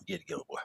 Get it together, boy.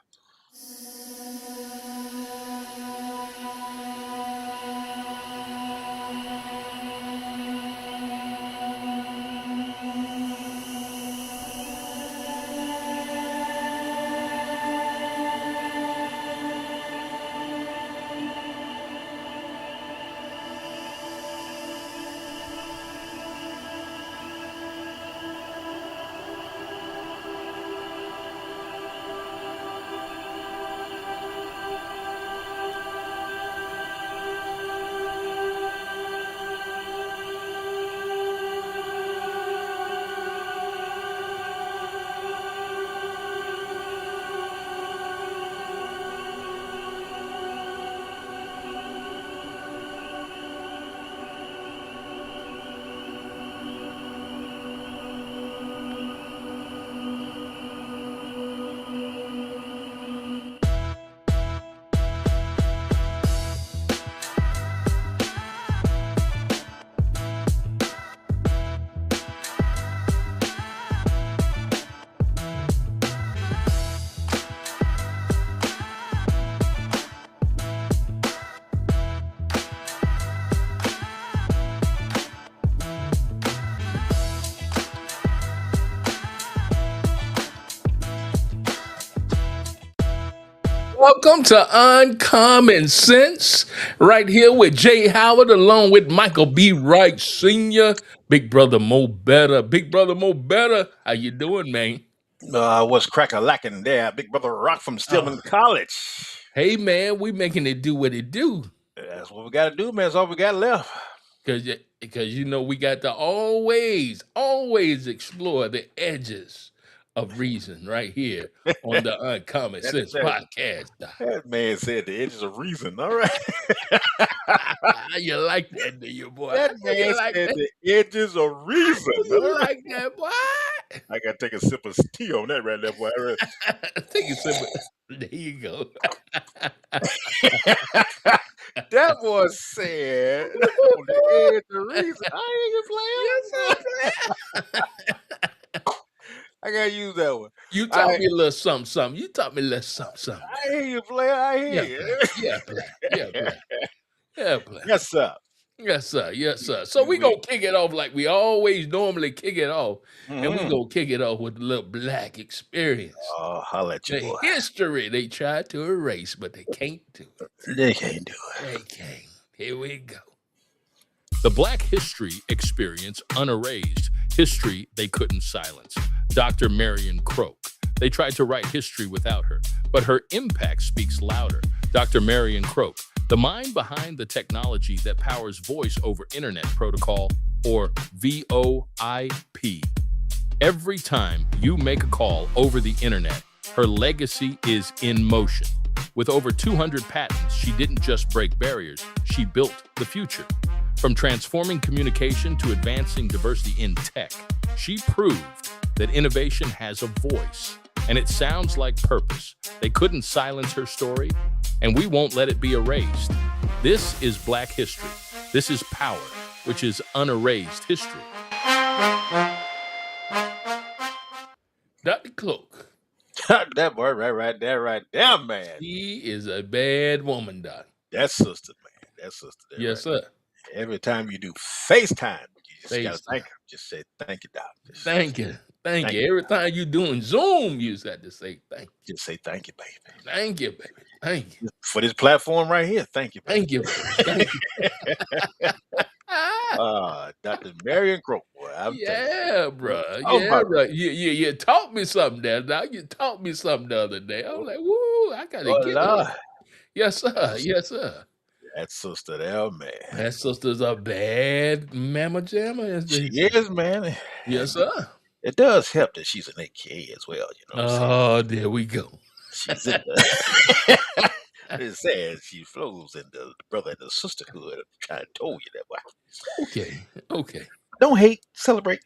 Welcome to Uncommon Sense, right here with Jay Howard, along with Michael B. Wright Sr., Big Brother Mo Better. Big Brother Mo Better, how you doing, man? What's crack-a-lacking there? Big Brother Rock from Stillman College. Hey, man, we making it do what it do. That's what we got to do, man. That's all we got left. Because we got to always explore the edges of reason right here on the Uncommon Sense podcast. That man said the edges of reason. All right. You like that, do you, boy? That man like said that? the edges of reason. You like that, boy? I got to take a sip of tea on that right there, boy. Take a sip of... There you go. That boy said on the edge of reason. I ain't playing. I gotta use that one. You taught me a little something. You taught me a little something. I hear you, player. I hear you. Yeah, player. Yes, sir. Yes, sir. So we gonna kick it off like we always normally kick it off, and we gonna kick it off with a little black experience. Oh, holla at you, The boy. history they tried to erase, but they can't do it. They can't do it. They can't. Here we go. The Black History Experience unerased history they couldn't silence. Dr. Marion Croak. They tried to write history without her, but her impact speaks louder. Dr. Marion Croak, the mind behind the technology that powers Voice over Internet Protocol, or VoIP. Every time you make a call over the internet, her legacy is in motion. With over 200 patents, she didn't just break barriers, she built the future. From transforming communication to advancing diversity in tech, she proved that innovation has a voice, and it sounds like purpose. They couldn't silence her story, and we won't let it be erased. This is Black history. This is power, which is unerased history. Dr. Cloak. That boy right there, man. She is a bad woman, Doc. That sister, man. That sister. Yes, sir. Every time you do FaceTime, you just gotta thank her. Just say thank you, Doc. Thank you. Every time you doing Zoom, you just have to say thank you. Just say thank you, baby. Thank you, baby. Thank you. For this platform right here, thank you, baby. Thank you. Thank you. Dr. Marion Croak, boy. Yeah, bro. Yeah, bro. You taught me something there. Now you taught me something the other day. I was like, woo, I gotta get it. Yes, sir. Yes, sir. That sister there, man. That sister's a bad mamma jamma. She is, man. Yes, sir. It does help that she's an AKA as well, you know. Oh, there we go. She's in the it says she flows in the brother and the sisterhood. I told you that, boy. Okay. Don't hate, celebrate.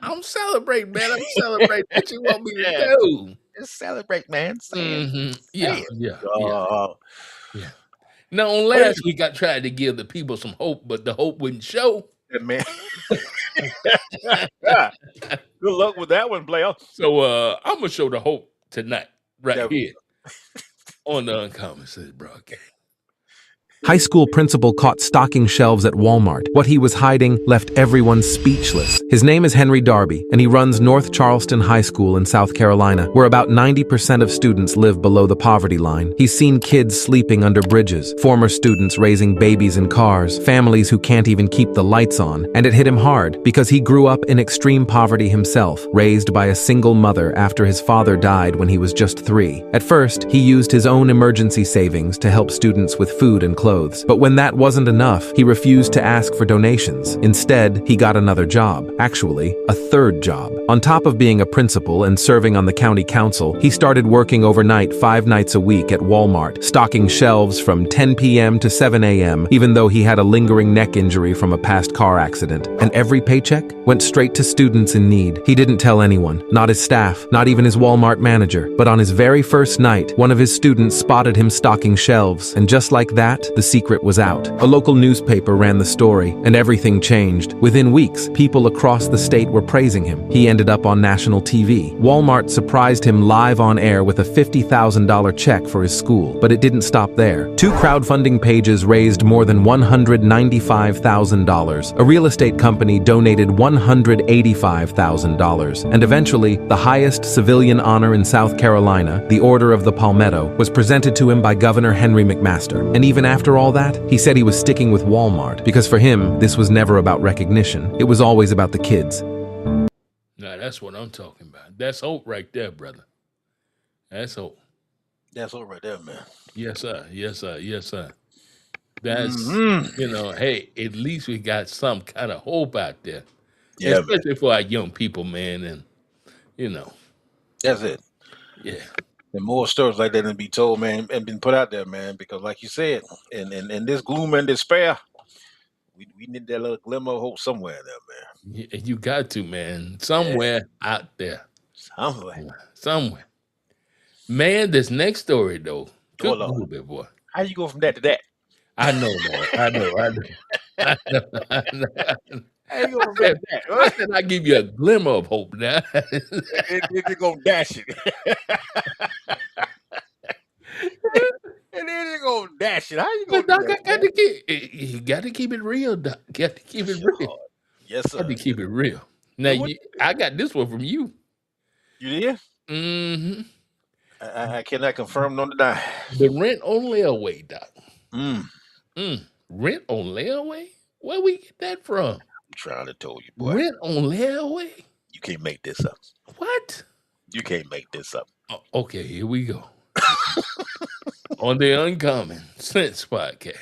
I'm celebrating, man. I'm celebrating. What you want me to do? Just celebrate, man. Yeah. Now, on last week, I tried to give the people some hope, but the hope wouldn't show. Yeah, man. Good luck with that one, Blair. So I'm gonna show the hope tonight, right That- here on the Uncommon Sense broadcast. High school principal caught stocking shelves at Walmart. What he was hiding left everyone speechless. His name is Henry Darby, and he runs North Charleston High School in South Carolina, where about 90% of students live below the poverty line. He's seen kids sleeping under bridges, former students raising babies in cars, families who can't even keep the lights on, and it hit him hard because he grew up in extreme poverty himself, raised by a single mother after his father died when he was just 3. At first, he used his own emergency savings to help students with food and clothes. But when that wasn't enough, he refused to ask for donations. Instead, he got another job. Actually, a third job. On top of being a principal and serving on the county council, he started working overnight 5 nights a week at Walmart, stocking shelves from 10 p.m. to 7 a.m., even though he had a lingering neck injury from a past car accident. And every paycheck went straight to students in need. He didn't tell anyone, not his staff, not even his Walmart manager. But on his very first night, one of his students spotted him stocking shelves, and just like that, the secret was out. A local newspaper ran the story, and everything changed. Within weeks, people across the state were praising him. He ended up on national TV. Walmart surprised him live on air with a $50,000 check for his school. But it didn't stop there. 2 crowdfunding pages raised more than $195,000. A real estate company donated $185,000. And eventually, the highest civilian honor in South Carolina, the Order of the Palmetto, was presented to him by Governor Henry McMaster. And even after all that, he said he was sticking with Walmart because for him, this was never about recognition. It was always about the kids. Now, that's what I'm talking about. That's hope right there, brother. That's hope. That's all right there, man. Yes, sir. Yes, sir. Yes, sir. That's, Mhm. hey, at least we got some kind of hope out there. Yeah, man. Especially for our young people, man. And, That's it. yeah. And more stories like that to be told, man, and been put out there, man. Because, like you said, in this gloom and despair, we need that little glimmer of hope somewhere there, man. You got to, man. Somewhere out there. Somewhere. Man, this next story, though. Oh, Good Lord. little bit, boy. How you go from that to that? I know, man. I know. How you go from that to that? I said I give you a glimmer of hope now. Then you're gonna dash it. And then you're gonna dash it. How you gonna But do Doc, that? you got to keep it real, Doc. Got to keep it real. Yes, sir. Got to keep it real. Now, I got this one from you. You did? Mm-hmm. I cannot confirm nor deny. The rent on layaway, Doc. I'm Rent on layaway? Where we get that from? trying to tell you, boy. Rent on layaway? You can't make this up. What? You can't make this up. Oh, okay, here we go. On the Uncommon Sense podcast.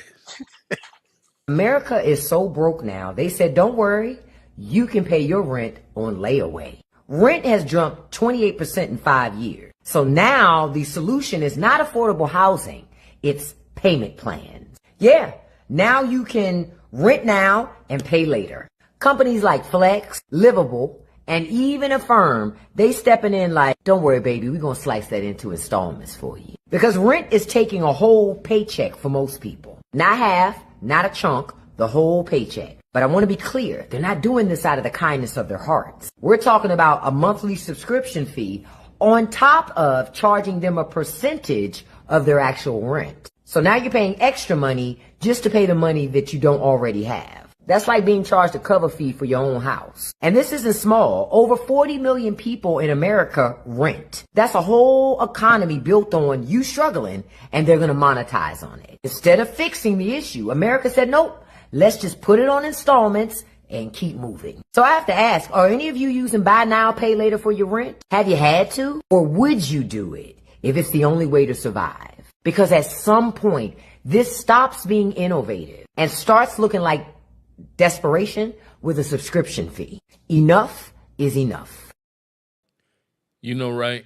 America is so broke now, they said, don't worry, you can pay your rent on layaway. Rent has jumped 28% in 5 years. So now the solution is not affordable housing, it's payment plans. Yeah, now you can rent now and pay later. Companies like Flex, Livable, and even Affirm, they stepping in like, don't worry, baby, we're going to slice that into installments for you. Because rent is taking a whole paycheck for most people. Not half, not a chunk, the whole paycheck. But I want to be clear, they're not doing this out of the kindness of their hearts. We're talking about a monthly subscription fee on top of charging them a percentage of their actual rent. So now you're paying extra money just to pay the money that you don't already have. That's like being charged a cover fee for your own house. And this isn't small. Over 40 million people in America rent. That's a whole economy built on you struggling, and they're going to monetize on it. Instead of fixing the issue, America said, nope, let's just put it on installments and keep moving. So I have to ask, are any of you using buy now, pay later for your rent? Have you had to? Or would you do it if it's the only way to survive? Because at some point, this stops being innovative and starts looking like desperation with a subscription fee. Enough is enough. You know, right?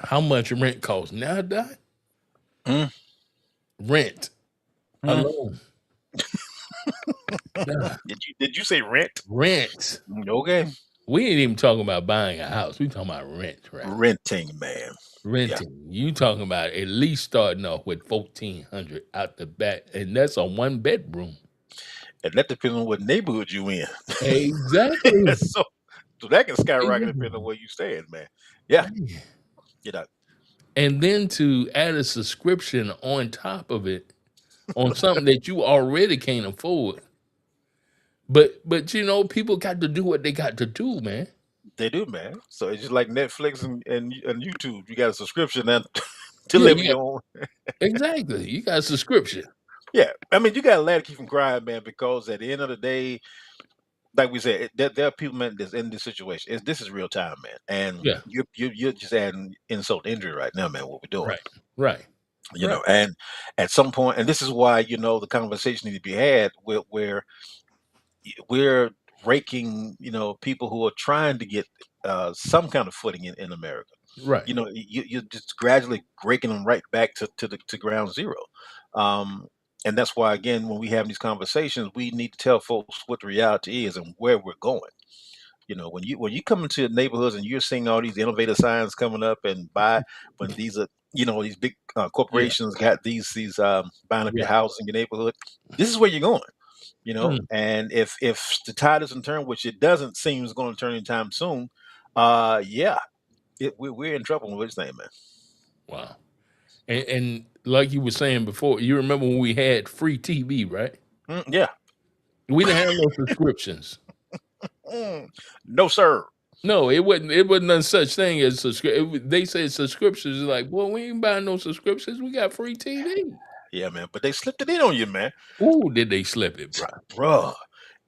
How much rent costs now, Doc? Rent alone. Nah, Did you say rent? rent. Okay. We ain't even talking about buying a house. We talking about rent, right? Renting, man. Renting. You talking about at least starting off with $1,400 out the back, and that's a 1-bedroom. And that depends on what neighborhood you in. Exactly. so that can skyrocket depending on where you stand, man. Yeah. You know, And then to add a subscription on top of it on something that you already can't afford. But people got to do what they got to do, man. they do, man. So it's just like Netflix and YouTube. You got a subscription and to Yeah, live you in got your own. exactly. You got a subscription. Yeah, I mean, you got to let it keep from crying, man, because at the end of the day, like we said, there are people, man, that's in this situation. This is real time, man, and Yeah. you're just adding insult to injury right now, man. What we're doing, Right. Right. Right. and at some point, and this is why the conversation need to be had where we're raking, people who are trying to get some kind of footing in America. Right. You're just gradually raking them right back to ground zero. Um, and that's why, again, when we have these conversations, we need to tell folks what the reality is and where we're going. When you come into neighborhoods and you're seeing all these innovative signs coming up, and when these are these big Yeah. corporations got these buying up your Yeah. house in your neighborhood, this is where you're going. Mm. And if the tide doesn't turn, which it doesn't seem is going to turn anytime soon, yeah, we're in trouble with this thing, man. Wow. And like you were saying before, you remember when we had free TV, right? Yeah. We didn't have no subscriptions. No, sir. No, it wasn't. It wasn't no such thing as subscription. They said subscriptions. Like, well, we ain't buying no subscriptions. We got free TV. Yeah, man. But they slipped it in on you, man. Ooh, did they slip it, bro? Bruh.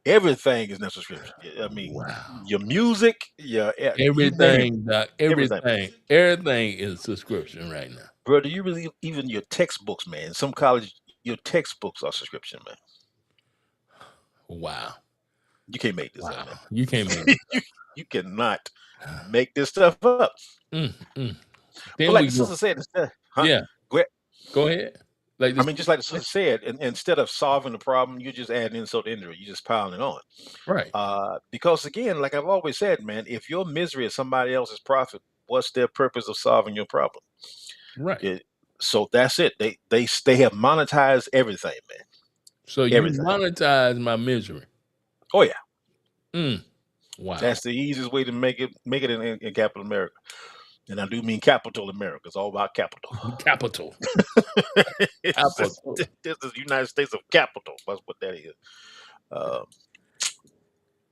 Everything is no subscription. I mean, Wow. your music, you name it. Everything, Doc. Everything. Everything is subscription right now. Bro, do you really even your textbooks, man? Some college, your textbooks are subscription, man. Wow. You can't make this up, Wow. man. You can't make it. You cannot make this stuff up. Mm. But Then like we the go. sister said, huh? Yeah. Go ahead. Go ahead. Like I this. mean, just like the sister said, instead of solving the problem, you're just adding insult to injury. You're just piling it on. Right. Because again, like I've always said, man, if your misery is somebody else's profit, what's their purpose of solving your problem? Right. So that's it. They have monetized everything, man. So you Everything. monetize my misery. Oh yeah. Wow. That's the easiest way to make it in capital America. And I do mean capital America. It's all about capital. Capital. This is the United States of capital. That's what that is.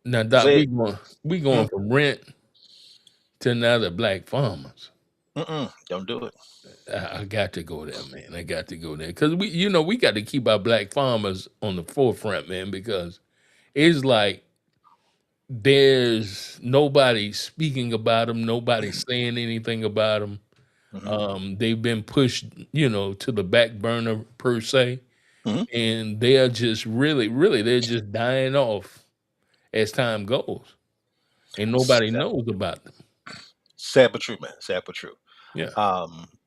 Now, Doc, we going from rent to now the black farmers. Don't do it. I got to go there, man. I got to go there because we got to keep our black farmers on the forefront, man. Because it's like there's nobody speaking about them, nobody saying anything about them. They've been pushed, to the back burner per se, and they are just really, they're just dying off as time goes, and nobody knows about them. Sad but true, man. Sad but true. Yeah.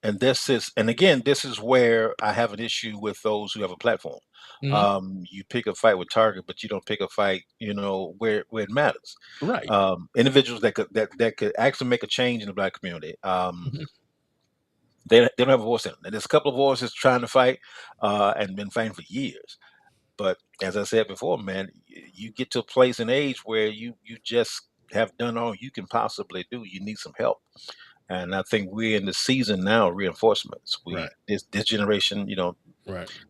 And this is where I have an issue with those who have a platform. You pick a fight with Target, but you don't pick a fight, where it matters. Right. Individuals that could actually make a change in the black community. They don't have a voice in it. And there's a couple of voices trying to fight and been fighting for years. But as I said before, man, you get to a place and age where you just have done all you can possibly do. You need some help. And I think we're in the season now of reinforcements. This generation,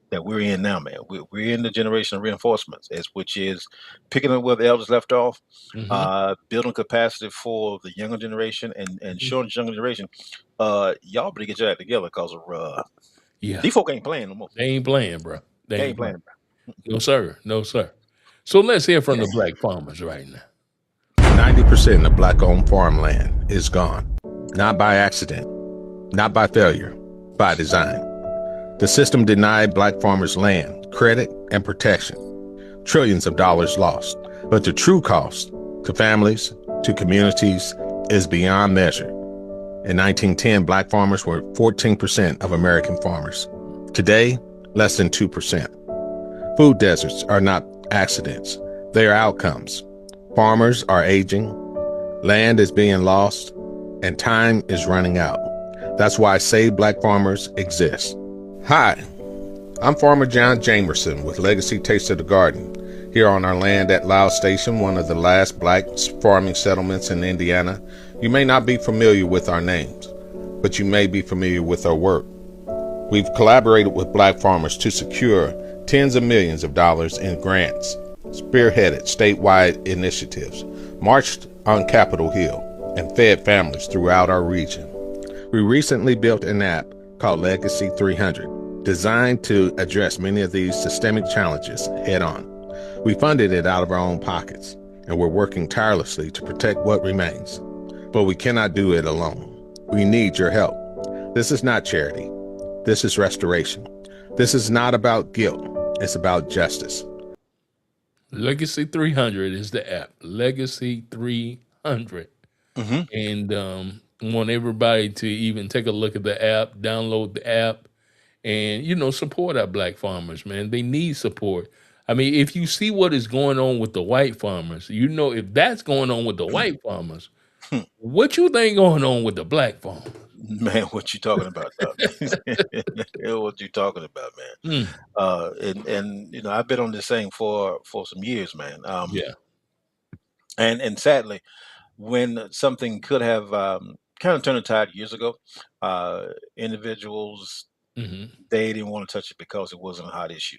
that we're in now, man. We're in the generation of reinforcements, which is picking up where the elders left off, building capacity for the younger generation, and showing the younger generation, y'all better get your act together because these folk ain't playing no more. They ain't playing, bro. They ain't playing, bro. No, sir. No, sir. So let's hear from the black farmers right now. 90% of black-owned farmland is gone. Not by accident, not by failure, by design. The system denied black farmers land, credit, and protection. Trillions of dollars lost. But the true cost to families, to communities, is beyond measure. In 1910, black farmers were 14% of American farmers. Today, less than 2%. Food deserts are not accidents. They are outcomes. Farmers are aging, land is being lost, and time is running out. That's why Save Black Farmers exists. Hi, I'm Farmer John Jamerson with Legacy Taste of the Garden. Here on our land at Loud Station, one of the last black farming settlements in Indiana, you may not be familiar with our names. but you may be familiar with our work. We've collaborated with black farmers to secure tens of millions of dollars in grants, spearheaded statewide initiatives, marched on Capitol Hill, and fed families throughout our region. We recently built an app called Legacy 300, designed to address many of these systemic challenges head on. We funded it out of our own pockets, and we're working tirelessly to protect what remains. But we cannot do it alone. We need your help. This is not charity. This is restoration. This is not about guilt. It's about justice. Legacy 300 is the app. Legacy 300. Mm-hmm. And want everybody to even take a look at the app, download the app, and support our black farmers, man. They need support. I mean, if you see what is going on with the white farmers, if that's going on with the white farmers, what you think going on with the black farmers? Man, what you talking about, Doc? What you talking about, man? Mm, And I've been on this thing for some years, man. yeah. And sadly, when something could have kind of turned the tide years ago, individuals, Hmm. they didn't want to touch it because it wasn't a hot issue.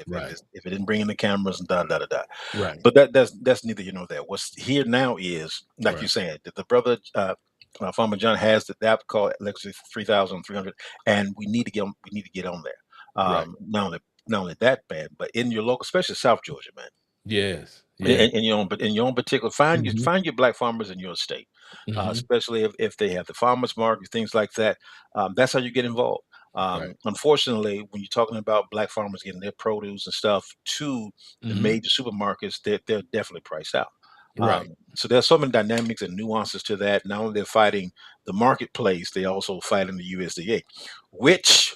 Right. If it didn't bring in the cameras and da da da da. Right. But that's neither here nor there. What's here now is, like Right. you're saying, that the brother Farmer John has the app called Legacy 3,300, and we need to get on there. Right. Not only that, man, but in your local, especially South Georgia, man, Yes. Yeah. in your own particular, Hmm. find your black farmers in your state, Hmm. especially if they have the farmers market, things like that. That's how you get involved. Right. Unfortunately, when you're talking about black farmers getting their produce and stuff to the Hmm. major supermarkets, they're definitely priced out. Right. So there's so many dynamics and nuances to that. Not only they're fighting the marketplace, they also fighting the USDA, which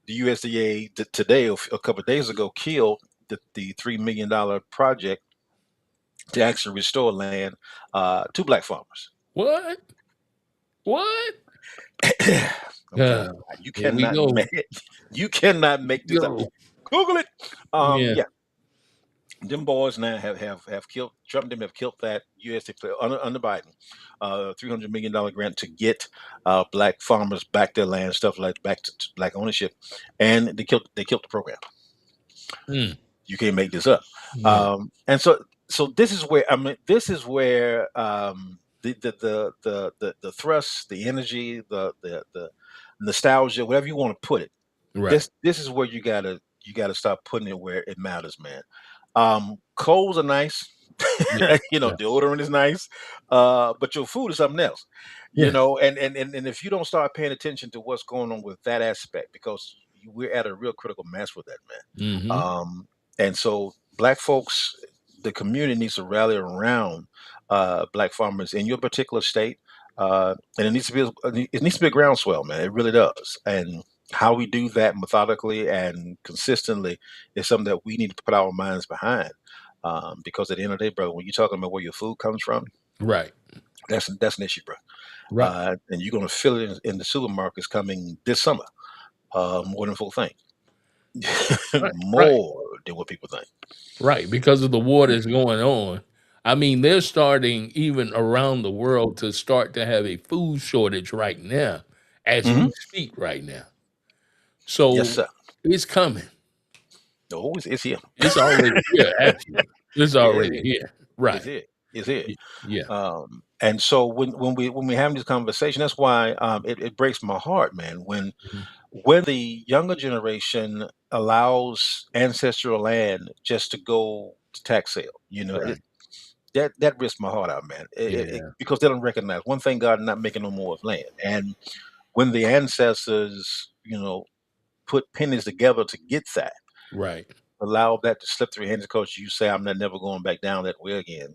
the USDA today, a couple of days ago, killed the $3 million project to actually restore land to black farmers. What? What? I'm telling you, Here we go. you cannot make this up. Go. Google it. Yeah. Yeah, them boys now have killed Trump. Them have killed that USDA under Biden, $300 million grant to get black farmers back their land, stuff like back to black ownership, and they killed the program. Mm. You can't make this up. Yeah. And so this is where this is where the thrust, the energy, the nostalgia, whatever you want to put it. Right. This is where you gotta start putting it where it matters, man. Clothes are nice, Yeah. Yeah. deodorant is nice, but your food is something else, Yeah. and if you don't start paying attention to what's going on with that aspect, because we're at a real critical mass with that, man. Hmm. And so black folks, the community needs to rally around black farmers in your particular state, and it needs to be a groundswell, man. It really does, and how we do that methodically and consistently is something that we need to put our minds behind. Because at the end of the day, bro, when you're talking about where your food comes from, Right. that's an issue, bro. Right. And you're going to feel it in the supermarkets coming this summer, more than full thing, Right. Right. more than what people think. Right. Because of the war that's going on. I mean, they're starting even around the world to start to have a food shortage right now, as Hmm. we speak right now. Yes, So sir. it's coming. No, it's here. It's already here, actually. It's Yeah, already here. it's Right. here. It's here. Yeah. And so when we have this conversation, that's why it breaks my heart, man. Mhm. When the younger generation allows ancestral land just to go to tax sale, Right. that risks my heart out, man. Yeah. Because they don't recognize one thing: God not making no more of land. And when the ancestors, put pennies together to get that, Right. allow that to slip through your hands because you say, "I'm not never going back down that way again."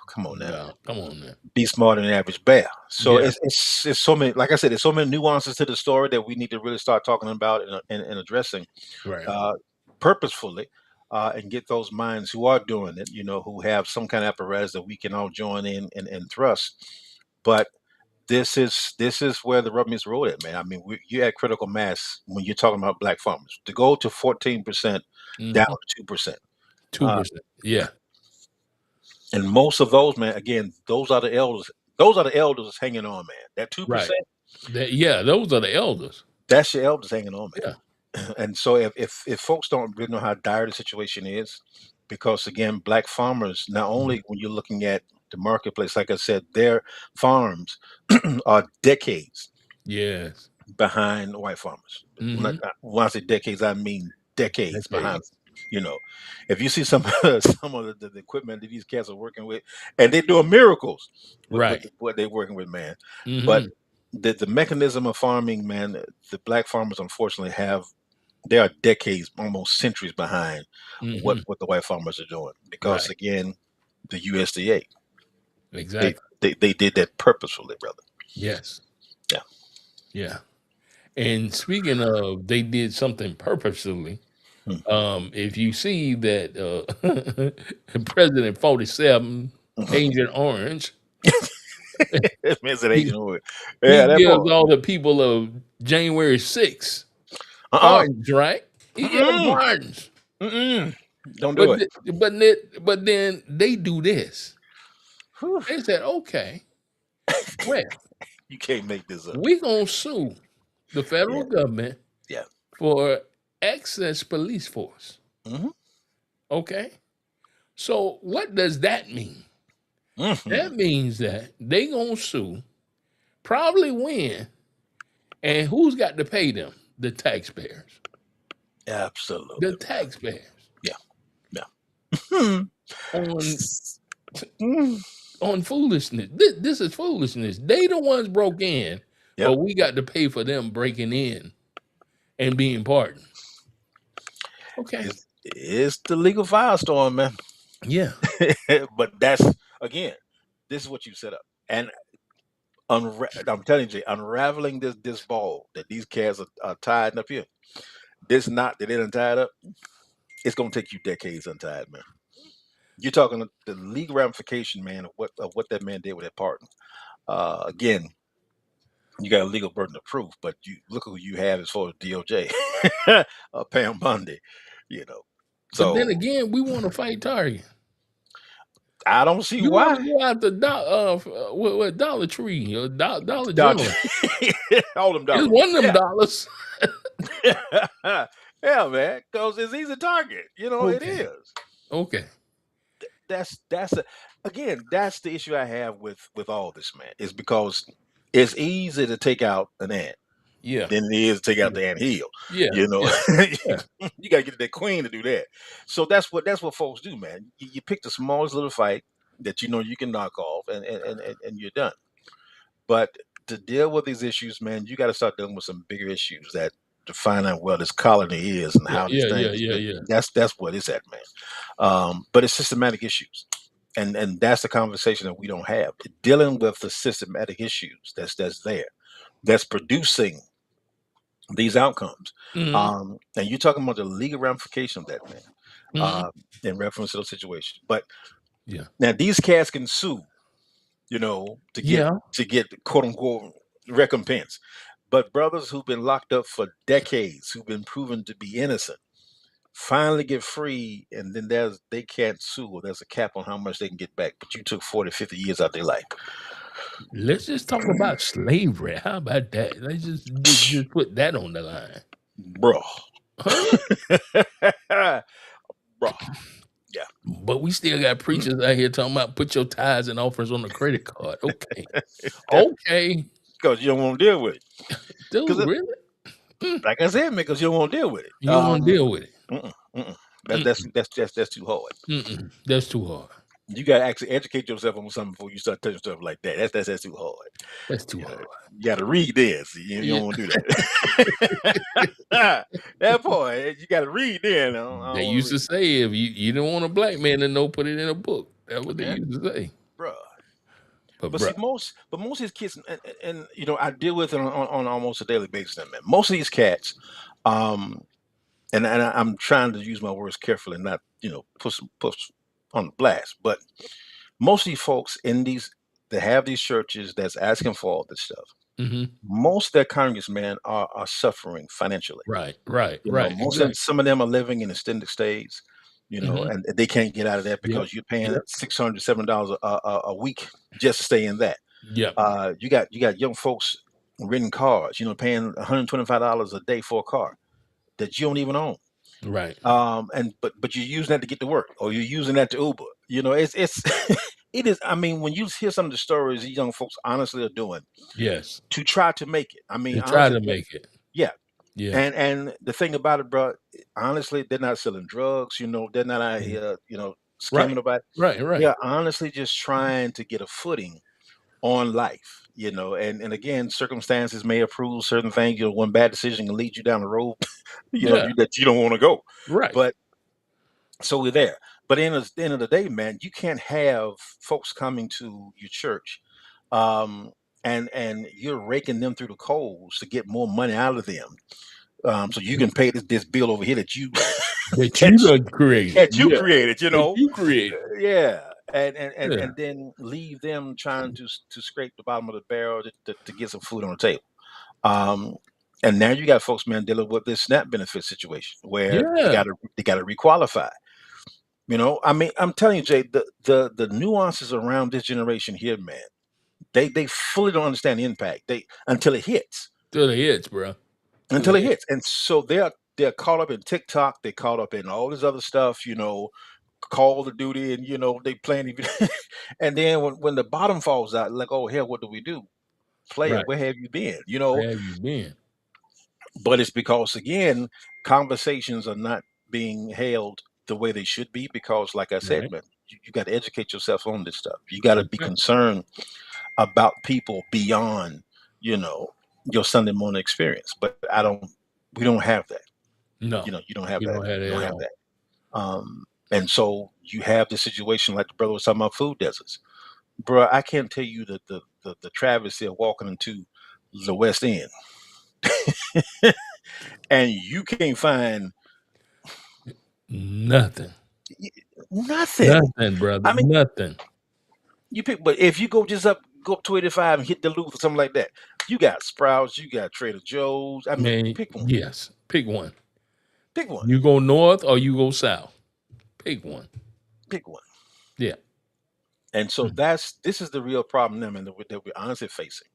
Come on now. Yeah. Come on now. Be smarter than the average bear. So Yeah. it's so many, like I said, there's so many nuances to the story that we need to really start talking about and addressing Right. uh, purposefully, and get those minds who are doing it, who have some kind of apparatus that we can all join in and thrust. But this is where the rubber meets the road at, man. I mean, you're at critical mass when you're talking about black farmers to go to 14% down Hmm. to 2%. Uh, 2%. Yeah. and most of those, man, again, those are the elders. Those are the elders hanging on, man. That Right. 2%, Yeah, those are the elders. that's your elders hanging on, Yeah. man. And so if folks don't really know how dire the situation is, because again, black farmers, not only when you're looking at the marketplace, like I said, their farms are decades Yes. behind white farmers. Mm-hmm. When I say decades, I mean decades behind. Decades. You know, if you see some some of the equipment that these cats are working with, and they're doing miracles with Right. what they're working with, man. But Mm-hmm. the mechanism of farming, man, the black farmers unfortunately they are decades, almost centuries behind Mm-hmm. what the white farmers are doing. Because Right. again, the USDA, Exactly. they did that purposefully, brother. Yes. Yeah. Yeah. And speaking of, they did something purposefully. Hmm. If you see that President 47, Agent Orange, It's an he, Agent Orange. he Yeah, that gives boy. all the people of January 6th Uh-uh. pardons, right? He gave them Mm-mm. pardons. Mm-mm. Don't do But it. but then they do this. Whew. They said, okay, well, You can't make this up. we gonna sue the federal Yeah. government Yeah. for excess police force. Hmm. Okay, so what does that mean? Hmm. That means that they gonna sue, probably win, and who's got to pay them? The taxpayers. The Absolutely. taxpayers Yeah. Yeah. Hmm. on Mm. on foolishness. This is foolishness. They the ones broke in, Yep. but we got to pay for them breaking in and being pardoned. Okay. It's the legal firestorm, man. Yeah. But that's again, this is what you set up. And I'm telling you, Jay, unraveling this ball that these cats are tied up here. This knot that they done tied up, it's gonna take you decades untied, man. You're talking the legal ramification, man, of what that man did with that partner. Again, you got a legal burden of proof, but you look who you have as far as DOJ, Pam Bundy, you know. But then So again, we want to fight Target. I don't see You want to why. go out the what Dollar Tree or Dollar Dodge General. all them It's dollars. one of them dollars. Yeah, yeah, man, because it's easy target. You know, it Okay. is. Okay. That's again, that's the issue I have with all this, man. Is because it's easy to take out an ant Yeah. than it is to take out the ant hill. Yeah. You know, Yeah. you got to get that queen to do that. So that's what folks do, man. You pick the smallest little fight that you know you can knock off, and you're done. But to deal with these issues, man, you got to start dealing with some bigger issues that to find out where this colony is and Yeah. how these Yeah. Yeah. things. Yeah. Yeah. That's what it's at, man. But it's systematic issues, and that's the conversation that we don't have. Dealing with the systematic issues that's there, that's producing these outcomes. Hmm. And you're talking about the legal ramification of that, man, Hmm. in reference to those situations. But Yeah. now these cats can sue, you know, Yeah. to get quote unquote recompense. But brothers who've been locked up for decades, who've been proven to be innocent, finally get free, and then they can't sue, or there's a cap on how much they can get back. But you took 40, 50 years out their life. Let's just talk about slavery. How about that? Let's just put that on the line. Bro. Huh? Bro. Yeah. But we still got preachers out here talking about put your tithes and offerings on the credit card. Okay. Okay. Because you don't want to deal with it. Dude, Because really? like I said, man, because you don't want to deal with it. You don't want to deal with it. Mm-mm, mm-mm. Mm-mm. That's too hard. Mm-mm. That's too hard. You got to actually educate yourself on something before you start touching stuff like that. That's too hard. That's too You hard. got to read this. You Yeah. don't want to do that. That boy, you got to read this. I don't They wanna used to read. say if you don't want a black man to know, put it in a book. That's what they Yeah, used to say. bruh. But But bro, see, most of these kids, and you know, I deal with it on almost a daily basis. Now, man, most of these cats, um, I'm trying to use my words carefully, not you know, push on the blast. But most of these folks in these that have these churches that's asking for all this stuff, hmm most of their congressmen are suffering financially. right, You know, exactly. some of them are living in extended stays, you know, Hmm. and they can't get out of that Yep, because you're paying yep, $600, $7 a week just to stay in that. Yep. You got young folks renting cars, paying $125 a day for a car that you don't even own. Right. And but you're using that to get to work, or you're using that to Uber. It's it is. I mean, when you hear some of the stories these young folks honestly are doing Yes. to try to make it. I mean, They try honestly, to make it. yeah. Yeah. And the thing about it, bro, honestly, they're not selling drugs. They're not out Mhm. here, Right. scamming about. Right. Right. They're honestly just trying to get a footing on life. And again, circumstances may approve certain things. One bad decision can lead you down the road, Yeah. that you don't want to go. Right. But so we're there. But at the end of the day, man, you can't have folks coming to your church, um, and you're raking them through the coals to get more money out of them, so you can pay this bill over here that you That that you done created. you Yeah. created. That you created. Yeah, and Yeah. then leave them trying to scrape the bottom of the barrel to get some food on the table. Um, and now you got folks, man, dealing with this SNAP benefit situation where Yeah. they got to requalify. I mean, I'm telling you, Jay, the nuances around this generation here, man, they fully don't understand the impact. Until it hits. To the hits, bro. To the Until it hits. hits. And so they're caught up in TikTok, they're caught up in all this other stuff, Call of Duty, and they playing and then when the bottom falls out, like, oh hell, what do we do? Player, Right. where have you been? Where have you been? But it's because, again, conversations are not being held the way they should be, because, like I said, Right. man, you got to educate yourself on this stuff. You got to That's be right. concerned about people beyond, you know, your Sunday morning experience. But we don't have that. No. You don't have You that. don't have You that don't at have all. that. And so you have the situation like the brother was talking about, food deserts. Bro, I can't tell you that the Travis here walking into the West End and you can't find Nothing. nothing. Nothing, brother. I mean, Nothing. but if you go up 285 and hit Duluth or something like that, you got Sprouts, you got Trader Joe's. I mean, Man, pick one. yes. Pick one. Pick one. You go north or you go south. Pick one. Pick one. Yeah. And so this is the real problem, them, and that we're honestly facing.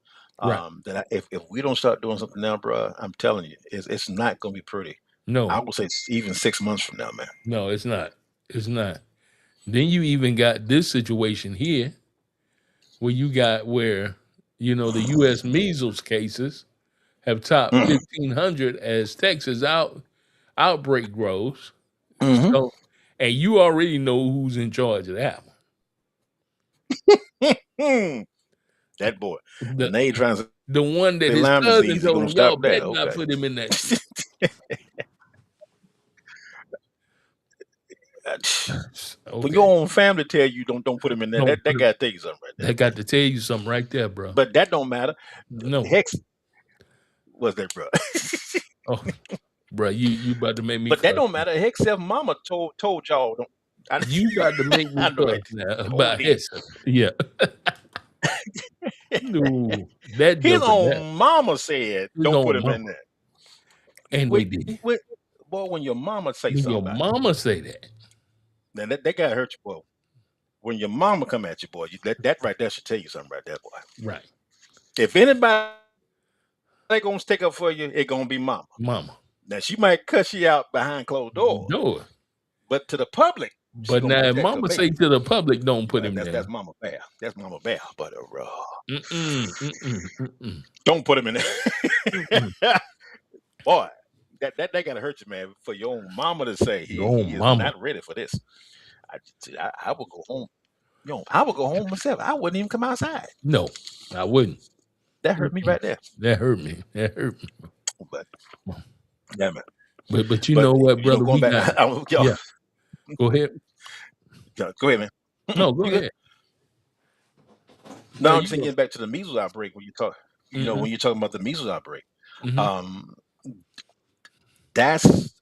Right. If we don't start doing something now, bro, I'm telling you, it's not going to be pretty. I No. would say even 6 months from now, man. No, it's not. It's not. Then you even got this situation here where the U.S. measles cases have topped Mm. 1,500 as Texas outbreak grows. Hmm. So, and you already know who's in charge of that Hmm. That boy. one. And they ain't trying to The one that say his Lyme cousin disease is told going him, to y'all stop that. better not Okay. put him in that shit. When your Okay. own family tell you don't put him in there, Don't that put him- got to tell you something right there. That got to tell you something right there, bro. But that don't matter. No. Hex was that, bro. Oh, bro, you about to make me But that cuss. don't matter. Hex self mama told y'all don't. You about to make me I know cuss Hex now told about him. his. Yeah. No, that His doesn't matter. own mama said His don't put own him mama. in there. And they did. When your mama say When something your about mama say that. it, then that gotta hurt you, boy. When your mama come at you, boy, that right there should tell you something right there, boy. Right. If anybody gonna stick up for you, it gonna be mama. Mama. Now she might cuss you out behind closed doors, No. but to the public, she But gonna now if protect her mama baby. say to the public, don't put him That's there. Mama Bear. That's Mama Bear. But Mm-mm. don't put him in there. Mm-mm. Boy, that gotta hurt you, man. For your own mama to say he Your is mama. not ready for this. I would go home. I would go home myself. I wouldn't even come outside. No, I wouldn't. That hurt me right there. That hurt me. But yeah, man. But you know what, brother? Going We back. got, yeah. Go ahead. Go ahead, man. No, go ahead. No, I'm just getting back to the measles outbreak when you talk. Mm-hmm. When you're talking about the measles outbreak, Mm-hmm.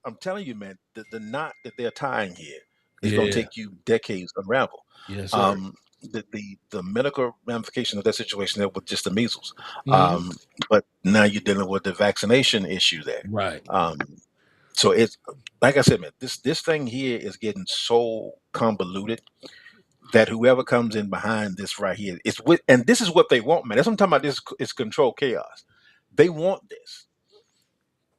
I'm telling you, man, the knot that they're tying here is going to take you decades to unravel. Yes, sir. The medical ramification of that situation there with just the measles, Mm-hmm. but now you're dealing with the vaccination issue there, Right. So it's like I said, man, this thing here is getting so convoluted that whoever comes in behind this right here, it's with, and this is what they want, man. That's what I'm talking about. This is control chaos. They want this.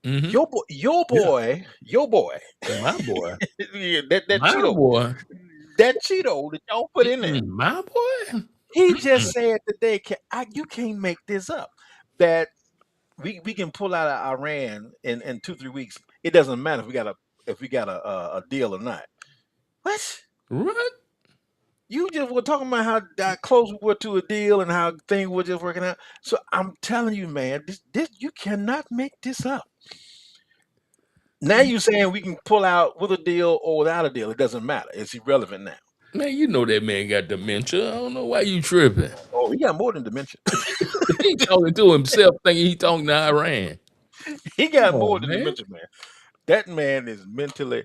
Mm-hmm. Your Yeah. boy, your boy, My boy. yeah, that My Cheeto, boy. that Cheeto that y'all put in there. My boy. He just said today, you can't make this up. That we can pull out of Iran in 2 3 weeks. It doesn't matter if we got a deal or not. What? What? You just were talking about how close we were to a deal and how things were just working out. So I'm telling you, man, this you cannot make this up. Now you saying we can pull out with a deal or without a deal. It doesn't matter. It's irrelevant now. Man, you know that man got dementia. I don't know why you tripping. Oh, he got more than dementia. He talking to himself, thinking he talking to Iran. He got Oh more than man, dementia, man. That man is mentally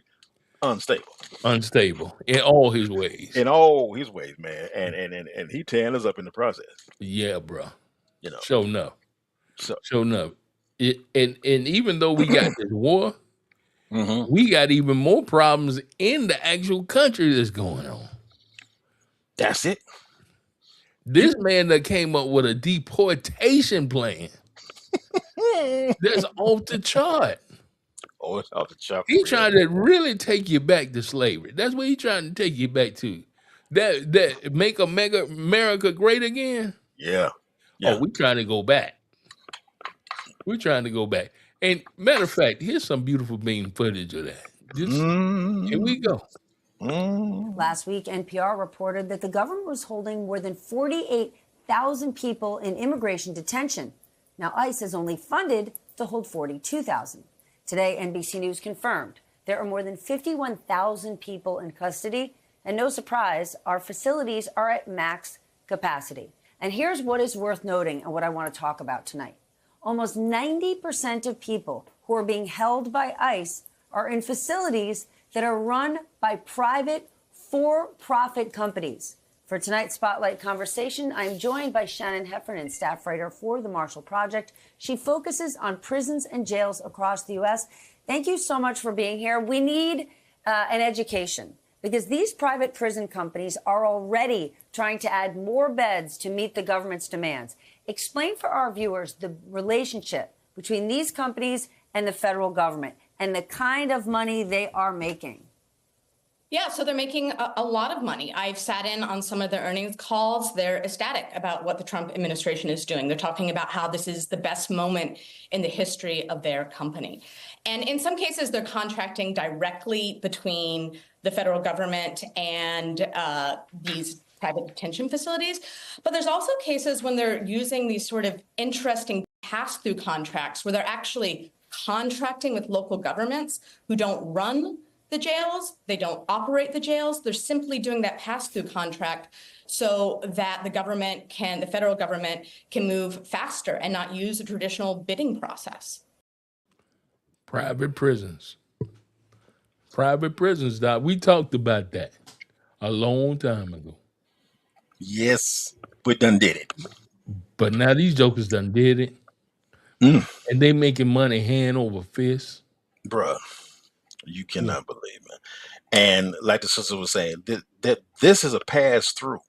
unstable unstable in all his ways. in all his ways, man. And he tearing us up in the process. Yeah, bro. You know. Sure enough. So Sure enough. And even though we got this war, mhm. we got even more problems in the actual country that's going on. That's it. This man that came up with a deportation plan that's off the chart. Oh, it's off the chart. He trying to really take you back to slavery. That's what he trying to take you back to. That make America great again. Yeah. Oh, we trying to go back. We're trying to go back. And matter of fact, here's some beautiful beam footage of that. Here we go. Last week, NPR reported that the government was holding more than 48,000 people in immigration detention. Now, ICE has only funded to hold 42,000. Today, NBC News confirmed there are more than 51,000 people in custody. And no surprise, our facilities are at max capacity. And here's what is worth noting and what I want to talk about tonight. Almost 90% of people who are being held by ICE are in facilities that are run by private, for-profit companies. For tonight's Spotlight conversation, I'm joined by Shannon Heffernan, staff writer for the Marshall Project. She focuses on prisons and jails across the U.S. Thank you so much for being here. We need an education because these private prison companies are already trying to add more beds to meet the government's demands. Explain for our viewers the relationship between these companies and the federal government and the kind of money they are making. Yeah, so they're making a lot of money. I've sat in on some of their earnings calls. They're ecstatic about what the Trump administration is doing. They're talking about how this is the best moment in the history of their company. And in some cases, they're contracting directly between the federal government and these private detention facilities. But there's also cases when they're using these sort of interesting pass-through contracts where they're actually contracting with local governments who don't run the jails, they don't operate the jails. They're simply doing that pass-through contract so that the federal government can move faster and not use a traditional bidding process. Private prisons. Private prisons, Doc. We talked about that a long time ago. Yes, we done did it. But now these jokers done did it. And they making money hand over fist. Bruh, you cannot believe, man. And like the sister was saying, this is a pass-through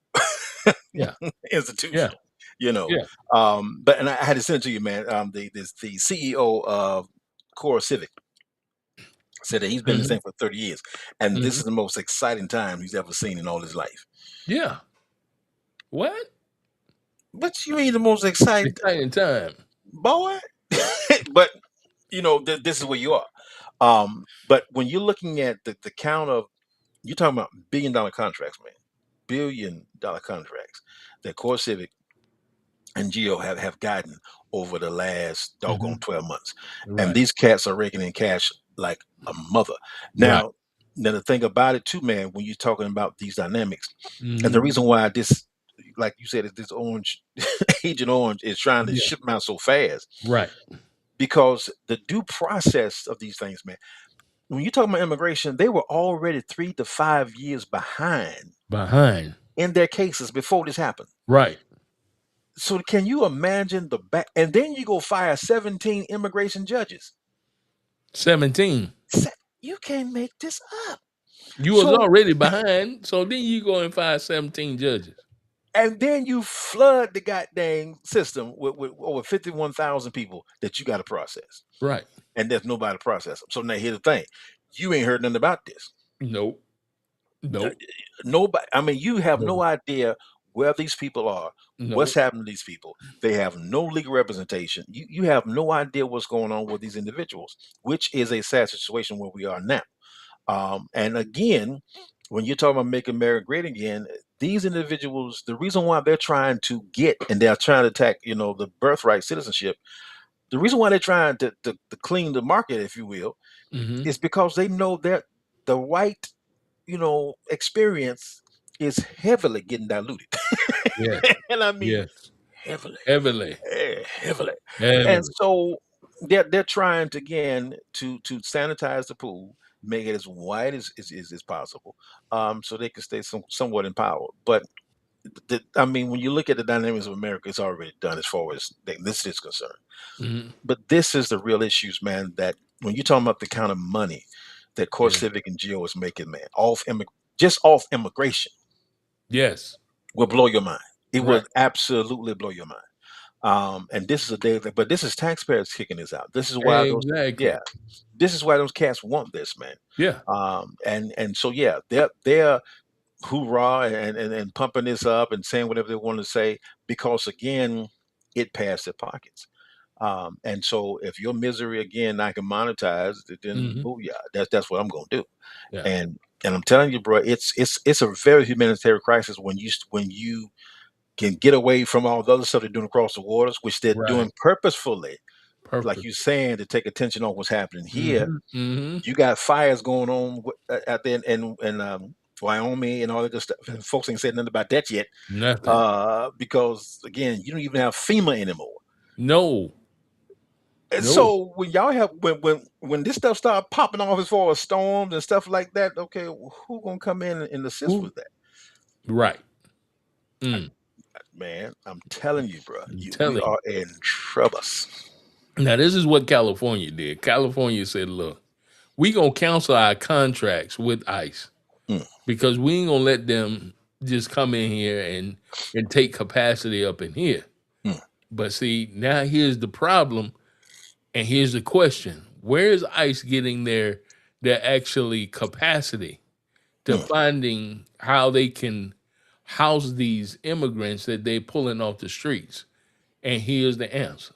institution. You know. But and I had to send it to you, man. The CEO of Core Civic said that he's been the same for 30 years. And this is the most exciting time he's ever seen in all his life. Yeah. What? What you mean the most exciting time? Boy. But you know, this is where you are. But when you're looking at the count of, you're talking about billion-dollar contracts, man. Billion-dollar contracts that Core Civic and Geo have gotten over the last doggone 12 months. And these cats are raking in cash like a mother. Now the thing about it too, man, when you're talking about these dynamics, and the reason why this, like you said, is this orange Agent Orange is trying to ship them out so fast. Right. Because the due process of these things, man, when you're talking about immigration, they were already 3 to 5 years behind in their cases before this happened. Right. So can you imagine and then you go fire 17 immigration judges. 17. You can't make this up. You was So, already behind, so then you go and find 17 judges. and then you flood the goddamn system with over 51,000 people that you got to process, Right. and there's nobody to process them. So now here's the thing: you ain't heard nothing about this. Nope. Uh, Nope. Nobody. I mean, you have No. no idea where these people are, what's Nope. happening to these people. They have no legal representation. You have no idea what's going on with these individuals, which is a sad situation where we are now. And again, when you're talking about making America great again, these individuals, the reason why they're trying to get and they're trying to attack, the birthright citizenship, the reason why they're trying to clean the market, if you will, Mm-hmm. is because they know that the white, experience is heavily getting diluted. Yes. And I mean Yes. heavily, Heavily. heavily. And Heavily. so they're trying to again to sanitize the pool, make it as wide as possible, so they can stay somewhat in power. But I mean, when you look at the dynamics of America, it's already done as far as this is concerned. Mm-hmm. But this is the real issues, man. That when you're talking about the kind of money that Core Yeah. Civic and Geo is making, man, just off immigration, Yes. will blow your mind. It Right. would absolutely blow your mind. And this is a day, but this is taxpayers kicking this out. This is why Exactly. yeah, this is why those cats want this, man. Yeah. And so yeah, they're hoorah and pumping this up and saying whatever they want to say because again, it passed their pockets. And so if your misery again I can monetize, then Mm-hmm. booyah, that's what I'm gonna do. Yeah. And I'm telling you, bro, it's a very humanitarian crisis when you can get away from all the other stuff they're doing across the waters, which they're Right. doing purposefully, like Perfect. you saying, to take attention on what's happening here. Mm-hmm. Mm-hmm. You got fires going on out there in Wyoming and all that good stuff. And folks ain't said nothing about that yet, Nothing. because again, you don't even have FEMA anymore. No. And No. so when y'all have when this stuff start popping off as far as storms and stuff like that, okay, who gonna come in and assist Who? with that? Right. Mm. Man, I'm telling you, bro, I'm we telling you. are in trouble. Now, this is what California did. California said, look, we going to cancel our contracts with ICE Mm, because we ain't going to let them just come in here and take capacity up in here. mm, But see, now here's the problem and here's the question. Where is ICE getting their actually capacity to mm. finding how they can house these immigrants that they're pulling off the streets? And here's the answer.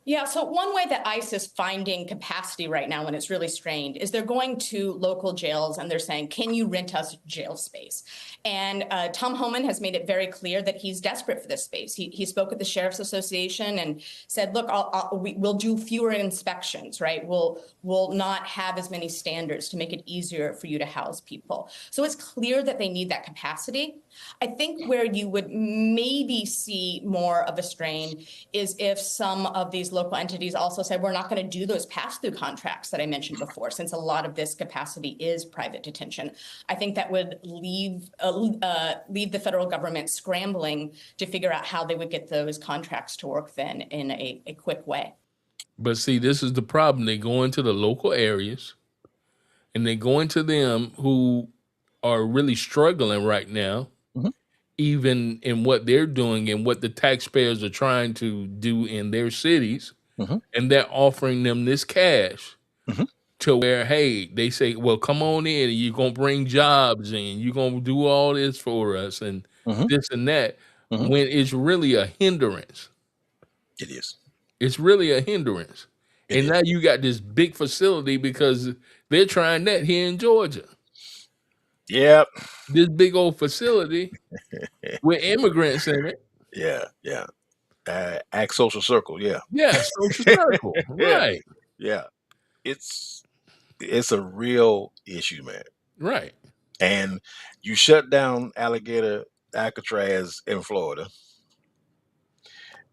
Yeah, so one way that ICE is finding capacity right now when it's really strained is they're going to local jails and they're saying, can you rent us jail space? And Tom Homan has made it very clear that he's desperate for this space. He spoke at the Sheriff's Association and said, look, we'll do fewer inspections, right? We'll not have as many standards to make it easier for you to house people. So it's clear that they need that capacity. I think where you would maybe see more of a strain is if some of these local entities also said, we're not going to do those pass-through contracts that I mentioned before, since a lot of this capacity is private detention. I think that would leave the federal government scrambling to figure out how they would get those contracts to work then in a quick way. But see, this is the problem. They go into the local areas and they go into them who are really struggling right now, Mhm. even in what they're doing and what the taxpayers are trying to do in their cities. Mhm. And they're offering them this cash Mhm. to where, hey, they say, well, come on in and you're going to bring jobs in. You're going to do all this for us and Mhm. this and that, Mhm. when it's really a hindrance. It is. It's really a hindrance. It And is. now you got this big facility because they're trying that here in Georgia. Yep. This big old facility with immigrants in it. Yeah. Yeah. Act social circle. Yeah. Yeah, social circle. Yeah. Right. Yeah. It's it's a real issue, man. Right. And you shut down alligator Alcatraz in Florida,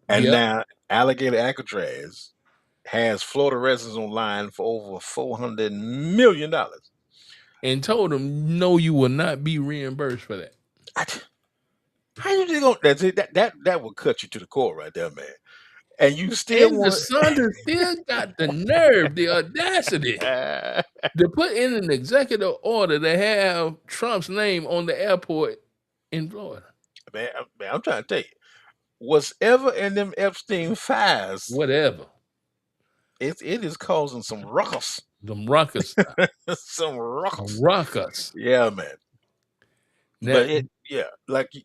and Yep. now alligator Alcatraz has Florida residents online for over $400 million. And told them, no, you will not be reimbursed for that. How you just gonna that will cut you to the core right there, man. and you still And want DeSantis still got the nerve, the audacity to. to put in an executive order to have Trump's name on the airport in Florida. Man, I'm trying to tell you, what's ever in them Epstein files, Whatever. it is causing some ruckus. Them ruckus. Some ruckus. Ruckus. Yeah, man. Now,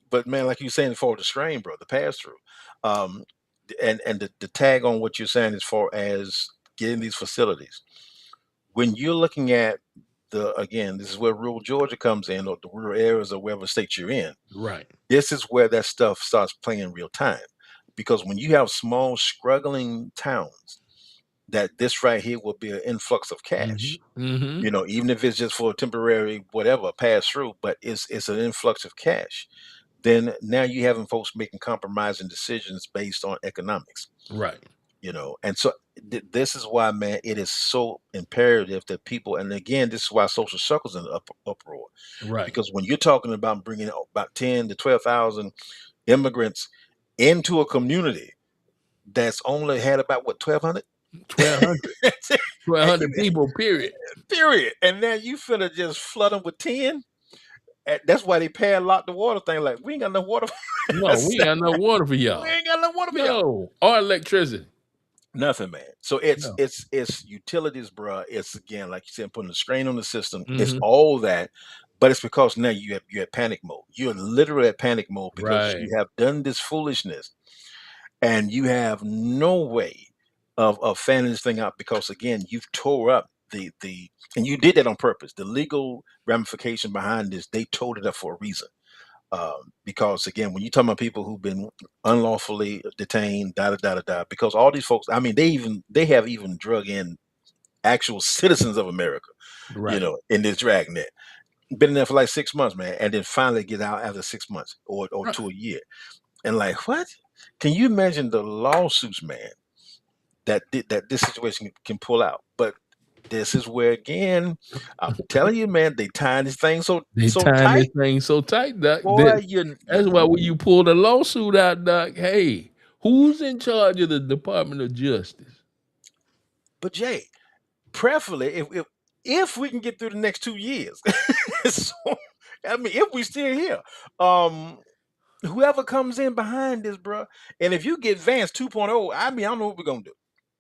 But man, like you saying for the strain, bro, the pass through, um, and the tag on what you're saying as far as getting these facilities. When you're looking at again, this is where rural Georgia comes in, or the rural areas or wherever state you're in. right. This is where that stuff starts playing real time, because when you have small, struggling towns, that this right here will be an influx of cash. Mm-hmm. Even if it's just for a temporary whatever pass through, but it's an influx of cash. Then now you having folks making compromising decisions based on economics. Right. And so this is why, man, it is so imperative that people, and again, this is why social circles in uproar, Right. because when you're talking about bringing about 10 to 12,000 immigrants into a community that's only had about 1,200. 1,200 people, period. And now you finna just flood them with 10. And that's why they padlock the water thing. Like, we ain't got enough water. No, we ain't got no water for y'all. We ain't got enough water for y'all. No, or electricity. Nothing, man. So it's utilities, bruh. It's, again, like you said, putting a strain on the system. It's all that, but it's because now you're at panic mode. You're literally at panic mode because you have done this foolishness, and you have no way of fanning this thing out, because again, you've tore up the and you did that on purpose. The legal ramification behind this, they tore it up for a reason. Because again, when you talk about people who've been unlawfully detained, because all these folks, I mean, they have even drug in actual citizens of America, right. In this dragnet. Been in there for like 6 months, man, and then finally get out after 6 months or to a year. And like, what? Can you imagine the lawsuits, man, that this situation can pull out? But this is where, again, I'm telling you, man, they tying this thing so tight. This thing so tight, Doc. Boy, that's why when you pull the lawsuit out, Doc, hey, who's in charge of the Department of Justice? But Jay, preferably if we can get through the next 2 years. So, I mean, if we still here, whoever comes in behind this, bro, and if you get Vance 2.0, I mean, I don't know what we're gonna do.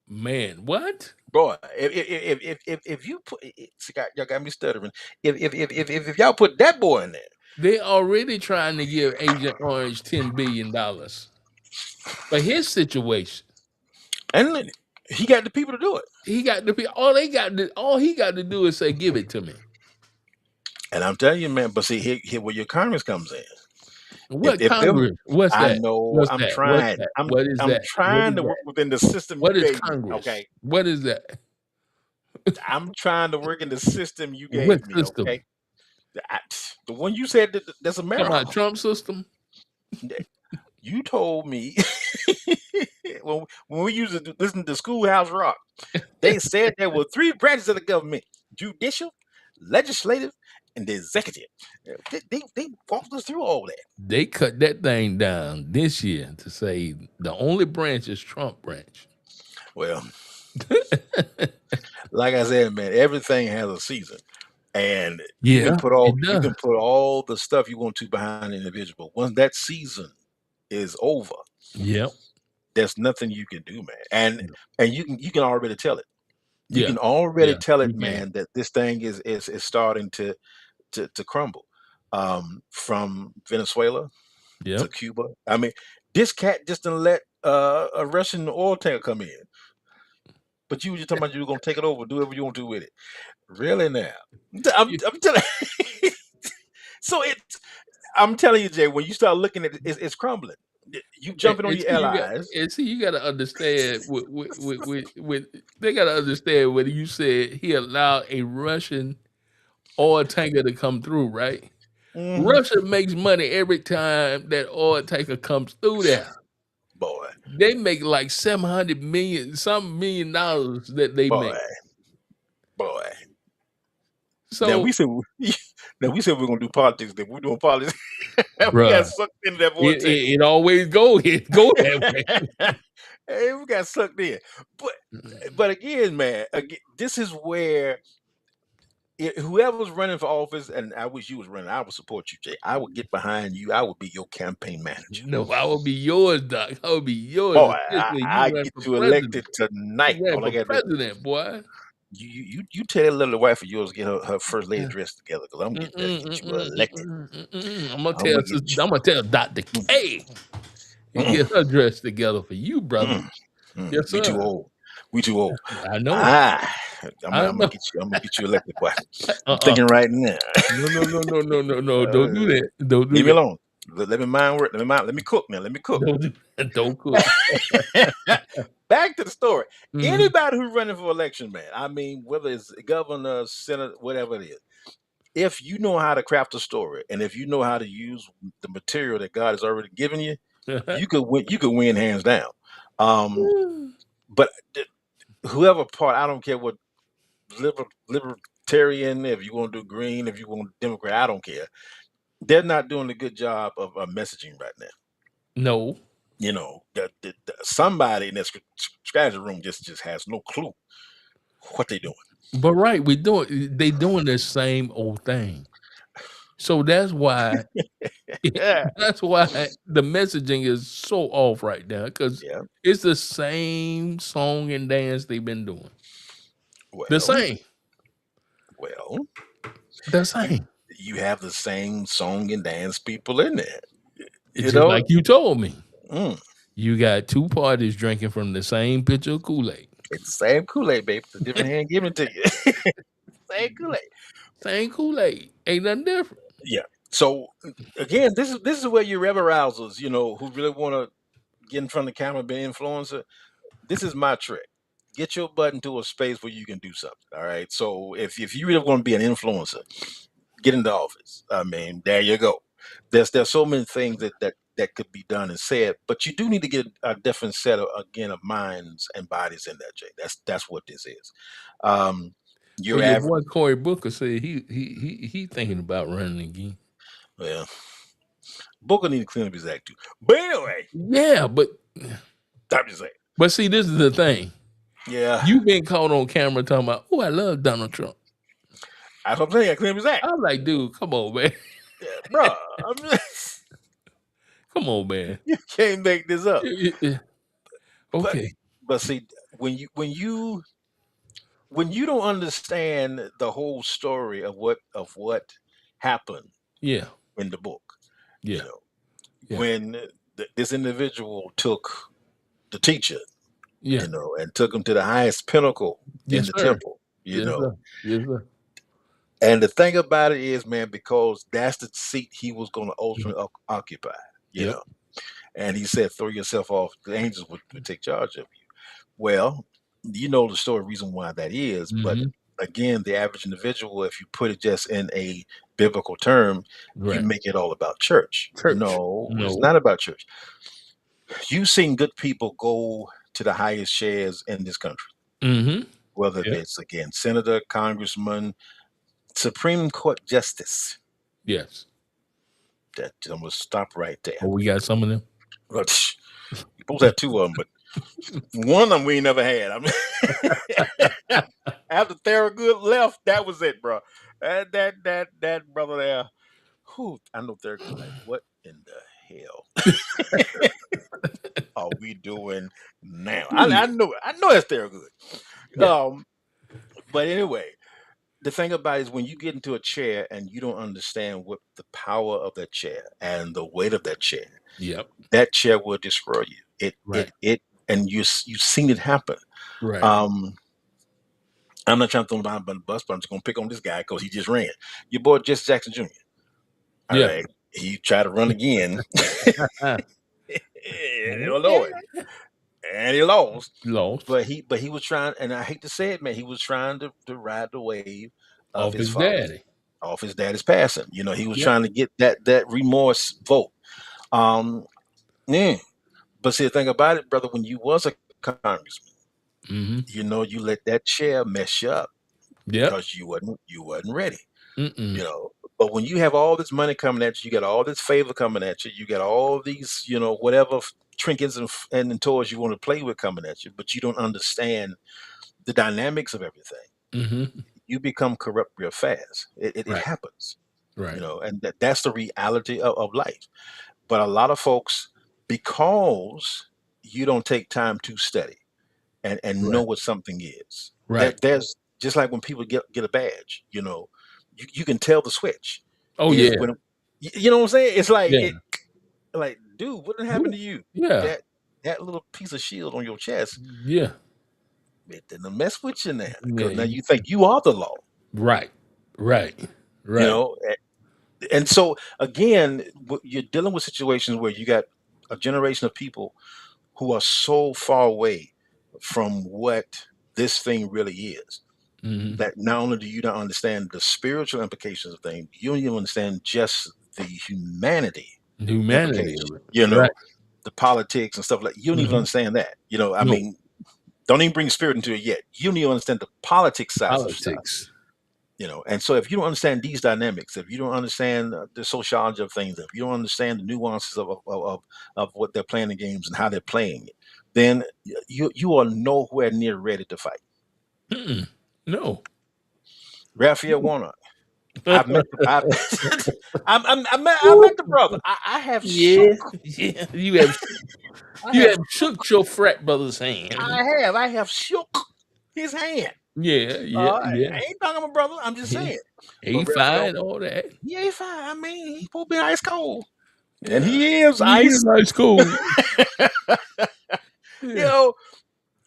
Man, what? Boy, if you put, y'all got me stuttering. If y'all put that boy in there, they already trying to give Agent Orange $10 billion for his situation, and he got the people to do it. He got the people. All he got to do is say, "Give it to me." And I'm telling you, man. But see, here where your Congress comes in. What Congress? What's that? I know. What's I'm that? trying. What is I'm that? trying to work within the system. What you is gave Congress? Me, okay. What is that? I'm trying to work in the system you gave What me. system? Okay. The one you said that's America. Talking about Trump system. You told me when we used to listen to Schoolhouse Rock, they said there were 3 branches of the government: judicial, legislative, and the executive. They walked us through all that. They cut that thing down this year to say the only branch is Trump branch. Well, like I said, man, everything has a season. And you can put all the stuff you want to behind an individual. Once that season is over, there's nothing you can do, man. And you can already tell it. You can already tell it, man, that this thing is starting to crumble. From Venezuela to Cuba. I mean, this cat just didn't let a Russian oil tanker come in. But you were just talking about you were gonna take it over, do whatever you want to do with it. Really now? I'm telling you. So I'm telling you, Jay, when you start looking at it, it's crumbling. You jumping on your allies. You got to understand. They got to understand when you said he allowed a Russian oil tanker to come through, right? Mm-hmm. Russia makes money every time that oil tanker comes through there. Boy, they make like $700 million that they make. Boy. So now we said we're gonna do politics. Then we're doing politics. We got sucked into that vortex. It always go that way. Hey, we got sucked in. But again, man, this is where whoever's running for office, and I wish you was running, I would support you, Jay. I would get behind you. I would be your campaign manager. No, I will be yours, Doc. I will be yours, Boy, especially I you run get for you elected president. tonight. You ran All I for got to president, boy. you tell that little wife of yours to get her first lady dress together, because I'm getting ready to get you elected. I'm gonna I'm tell gonna get I'm gonna tell Dr. you. K and Mm, get her dress together for you, brother. mm, Yes, we too sir. old. We too old. I know. Ah, I I'm gonna know. get you. I'm gonna get you elected, boy. I'm Uh-uh. thinking right now. No, no, no, no, no, no, no. Don't do Uh, that. Don't do leave me that. alone. Let me mind work. Let me cook now. Let me cook. Don't do that. Don't cook. Back to the story. Mhm. Anybody who's running for election, man, I mean, whether it's governor, senate, whatever it is, if you know how to craft a story and if you know how to use the material that God has already given you, you could win. You could win hands down. Um, but whoever part, I don't care what libertarian, if you want to do green, if you want Democrat, I don't care. They're not doing a good job of messaging right now. No. You know, somebody in that strategy room just has no clue what they're doing. But right, they doing the same old thing. So that's why Yeah. that's why the messaging is so off right now, because Yeah. it's the same song and dance they've been doing. The Well, same. well, The you same. you have the same song and dance people in there. It's You just know, like you told me. mm, You got two parties drinking from the same pitcher of Kool-Aid. it's the same Kool-Aid, baby. It's a different hand giving it to you. Same Kool-Aid. Same Kool-Aid. Ain't nothing different. Yeah. So again, this is where your rebel rousers, who really want to get in front of the camera and be an influencer. This is my trick. Get your butt into a space where you can do something. All right. So if you really want to be an influencer, get into office. I mean, there you go. There's so many things that could be done and said, but you do need to get a different set of minds and bodies in that, Jay. That's what this is. Um, Well, your your average, boy Cory Booker said he thinking about running again. well, Booker need to clean up his act too. But anyway, Yeah, but I'm just saying. see, this is the thing. Yeah, You've been caught on camera talking about, oh, I love Donald Trump. that's what I'm saying. Clean up his act. I'm like, dude, come on, man. Yeah, bro. I'm just, Come on, man. you can't make this up. But Okay. but see, when you don't understand the whole story of what happened Yeah. in the book, you Yeah. know, Yeah. when this individual took the teacher, Yeah. and took him to the highest pinnacle in Yes, the sir. temple, Yes, sir. Yes, sir. and the thing about it is, man, because that's the seat he was going to Mhm. ultimately occupy, you Yep. know, and he said, throw yourself off, the angels would take charge of you. Well, you know the story, reason why that is, but Mm-hmm. again, the average individual, if you put it just in a biblical term, you Right. make it all about church. Church. No, it's No. not about church. You've seen good people go to the highest shares in this country, Mm-hmm. whether Yeah. it's again senator, congressman, Supreme Court justice. Yes. That I'm gonna stop right Oh, there. we got some of them. But you supposed to have two of them, but one of them we ain't never had. I mean, after Thurgood left, that was it, bro. That brother there. Who I know Thurgood like, what in the hell are we doing now? I know that's Thurgood. Yeah. But anyway, the thing about it is when you get into a chair and you don't understand what the power of that chair and the weight of Yep. that chair will destroy you. Right. And you've seen it happen. Right. Um, I'm not trying to throw him behind the bus, but I'm just gonna pick on this guy because he just ran. Your boy Jesse Jackson Jr. All Yeah. right, he tried to run again. Oh Lord, and he lost. Lost But he was trying, and I hate to say it, man, he was trying to ride the wave of off his his father's daddy. off his daddy's passing. He was Yep. trying to get that remorse vote. Um, yeah. But see, the thing about it, brother, when you was a congressman, Mm-hmm. you let that chair mess you up Yep. because you wasn't ready. Mm-mm. But when you have all this money coming at you, you got all this favor coming at you, you got all these, whatever trinkets and toys you want to play with coming at you, but you don't understand the dynamics of everything. Mm-hmm. You become corrupt real fast. It Right. happens, Right. and that's the reality of life. But a lot of folks, because you don't take time to study and know Right. what something is, Right. there's just like when people get a badge, you can tell the switch Oh is yeah. when you know what I'm saying. It's like Yeah. dude, what done happened Woo. to you? Yeah. That little piece of shield on your chest, Yeah. it didn't mess with you now Yeah. because now you think you are the law, Right. Right. you Right. know. And so again, you're dealing with situations where you got a generation of people who are so far away from what this thing really is Mm-hmm. that not only do you not understand the spiritual implications of things, you don't even understand just the humanity Humanity implication. of it. Right. The politics and stuff like you don't even Mm-hmm. understand that. I No mean, don't even bring spirit into it yet. You don't even understand the politics sides of stuff. politics. And so if you don't understand these dynamics, if you don't understand the sociology of things, if you don't understand the nuances of what they're playing the games and how they're playing it, then you are nowhere near ready to fight. Mm-mm. No. Raphael Warnock, I've met the, I met Woo. the brother. I have Yeah. shook. Yeah. I You have have shook your frat brother's hand. I have shook his hand. Yeah. Yeah. I Yeah. ain't talking about brother. I'm just He, saying. he But Raphael, fine. All that. he ain't fine. I mean, he supposed to be ice cold, and Yeah. he is He ice. is high school. you Yeah. know,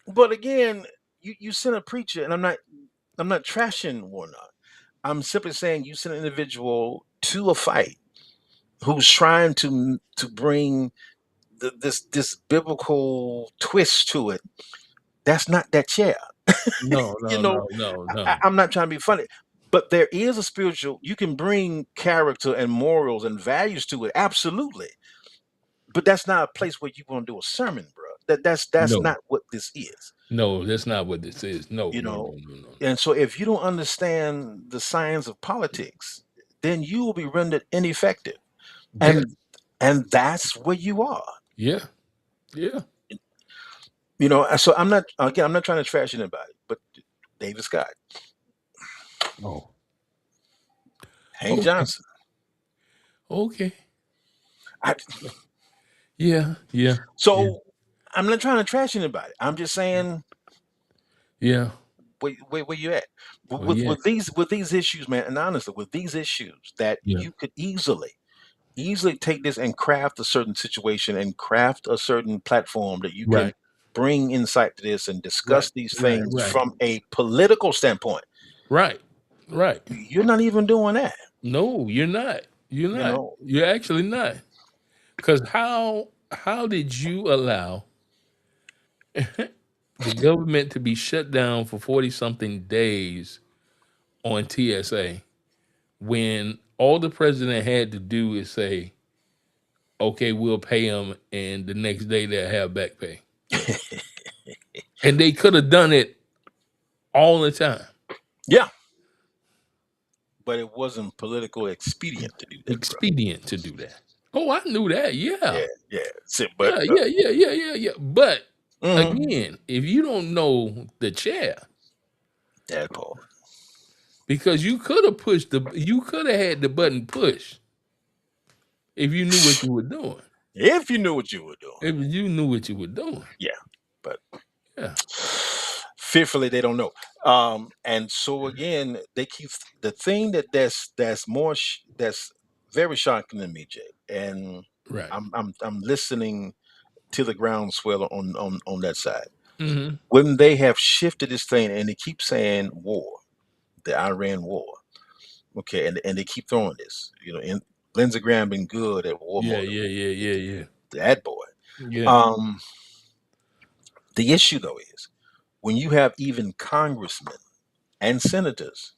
but again, you send a preacher, and I'm not trashing Warnock. I'm simply saying you send an individual to a fight who's trying to bring this biblical twist to it. That's not that chair. No. you No. know, No. No. I, No. I'm not trying to be funny, but there is a spiritual. You can bring character and morals and values to it, absolutely. But that's not a place where you're going to do a sermon, bro. That's No. not what this is. No. That's not what this is. No. You No. know, No. No. No. and so if you don't understand the science of politics, then you will be rendered ineffective, Yeah. and that's where you are. Yeah. Yeah. So I'm not trying to trash anybody, but David Scott, Oh. Hank Okay. Johnson. Okay. I, Yeah. Yeah. Yeah. so I'm not trying to trash anybody. I'm just saying Yeah. where you at Well, yeah. with these issues, man. And honestly, with these issues, that Yeah. you could easily take this and craft a certain situation and craft a certain platform that you can Right. bring insight to this and Right. discuss these Right. things Right. from a political standpoint. Right. Right. You're not even doing that. No, you're not. You're You not. know, You're actually not. Because how did you allow the government to be shut down for 40 something days on TSA when all the president had to do is say, okay, we'll pay them, and the next day they'll have back pay. And they could have done it all the time. yeah, but it wasn't political expedient to do that, bro. Expedient to do that. Oh, I knew that. Yeah. Yeah. But Yeah, yeah, yeah, yeah, yeah, yeah. But mhm, again, if you don't know the chair, that part. because you could have had the button push if you knew what you were doing. If you knew what you were doing, If you knew what you were doing. yeah. But Yeah. fearfully, they don't know. And so again, they keep the thing that's very shocking to me, Jay. And Right. I'm listening to the groundswell on that side. Hmm. When they have shifted this thing and they keep saying war, the Iran war, okay, and they keep throwing this, and Lindsey Graham been good at war Yeah, mode, yeah, yeah, yeah, yeah. that boy. Yeah. Um, the issue though is when you have even congressmen and senators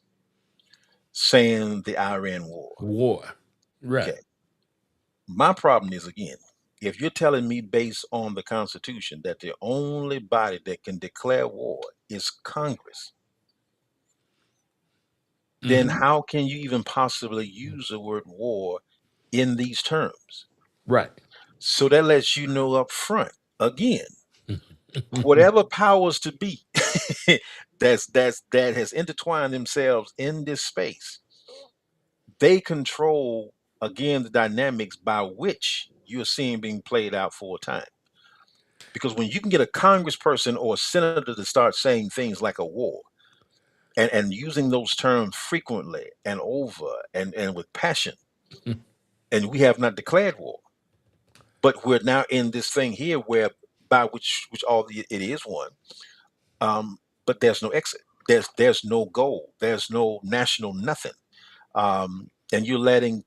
saying the Iran war. War. Right. Okay, my problem is again, if you're telling me based on the Constitution that the only body that can declare war is Congress, then Hmm. how can you even possibly use the word war in these terms? Right. So that lets you know up front again, whatever powers to be that has intertwined themselves in this space, they control again the dynamics by which you're seeing being played out for a time. Because when you can get a congressperson or a senator to start saying things like a war and using those terms frequently and over and with passion, and we have not declared war, but we're now in this thing here where by which all it is one, but there's no exit. There's no goal. There's no national nothing. And you're letting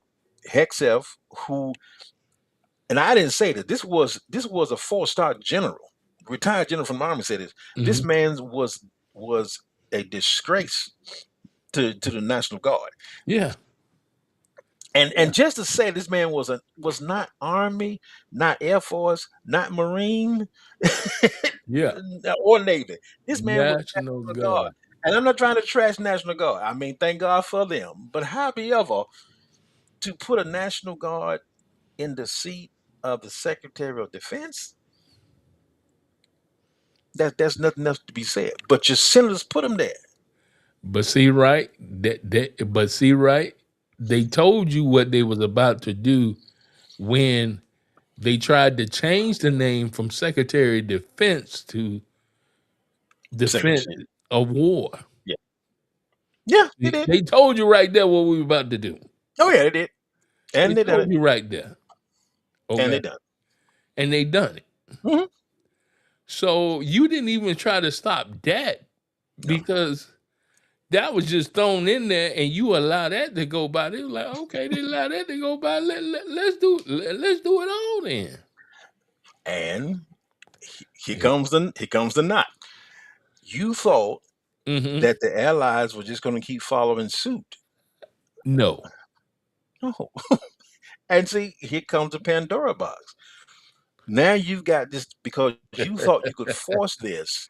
Hexef, who, and I didn't say that this was a 4-star general, retired general from the army, said this. This man was a disgrace to the National Guard. Yeah. And just to say this man was not Army, not Air Force, not Marine, Yeah. or Navy. This man was National National Guard. Guard. And I'm not trying to trash National Guard. I mean, thank God for them. But however, to put a National Guard in the seat of the Secretary of Defense, there's nothing else to be said. But your senators put him there. But see, right? But see, right? They told you what they was about to do when they tried to change the name from Secretary of Defense to Defense Secretary. of War. Yeah. Yeah, they did. They told you right there what we were about to do. Oh yeah, they did. And they done told it. you right there. Okay. And they done it. And they done it. Mhm. So you didn't even try to stop that because that was just thrown in there, and you allow that to go by. They were like, okay, they allow that to go by. Let's do it all then. And here comes the knot. You thought that the allies were just going to keep following suit. No. No. And see, here comes the Pandora box. Now you've got this because you thought you could force this.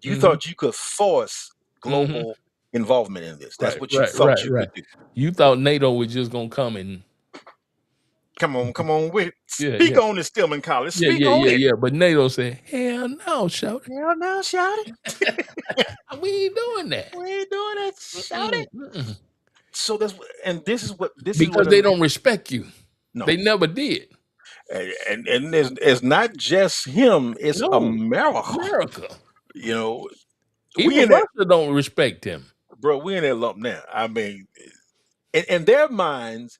You thought you could force global involvement in this. That's what you thought you could do. You thought NATO was just gonna come and come on with it. Speak on it, Stillman College. Speak on it. Yeah. But NATO said, hell no, shout it. Hell no, shout it. We ain't doing that. We ain't doing that. Shout it. So this is what because they don't respect you. No. They never did. And it's not just him, it's America. You know, even Russia don't respect him. Bro, we in that lump now. I mean, in their minds,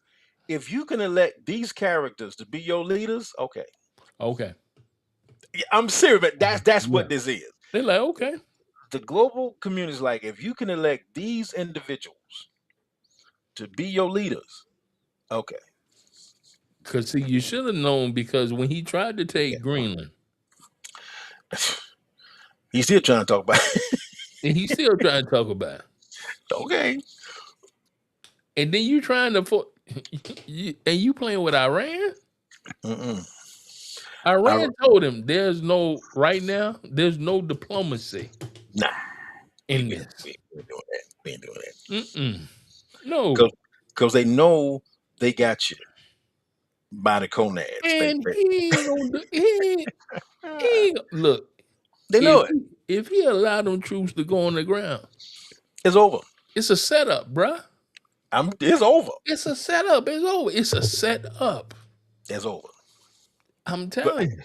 if you can elect these characters to be your leaders, okay. I'm serious, but that's what this is. They're like, okay. The global community is like, if you can elect these individuals to be your leaders, okay. Because see, you should have known, because when he tried to take Greenland, he's still trying to talk about it. And he's still trying to talk about it. Okay. And then you trying to and you playing with Iran? Iran told him there's no diplomacy. Nah. In this. We ain't doing that. No. Because they know they got you by the conads. And he look. They know it. If he allowed them troops to go on the ground, it's over. It's a setup, bruh. It's over. It's a setup. It's over. It's a setup. It's over. I'm telling you.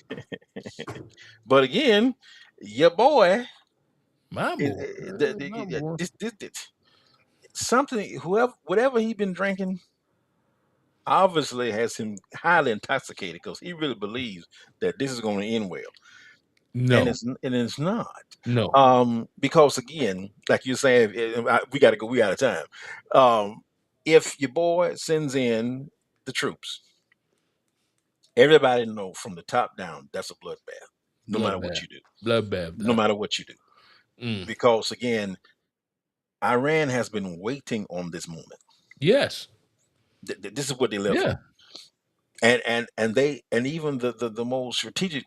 But again, your boy, my boy, something, whatever he been drinking, obviously has him highly intoxicated because he really believes that this is going to end well. No, and it's not. No, because again, like you're saying, we got to go. We out of time. If your boy sends in the troops, everybody know from the top down that's a bloodbath. No matter what you do, bloodbath. No matter what you do, because again, Iran has been waiting on this moment. Yes, this is what they live for. And even the most strategic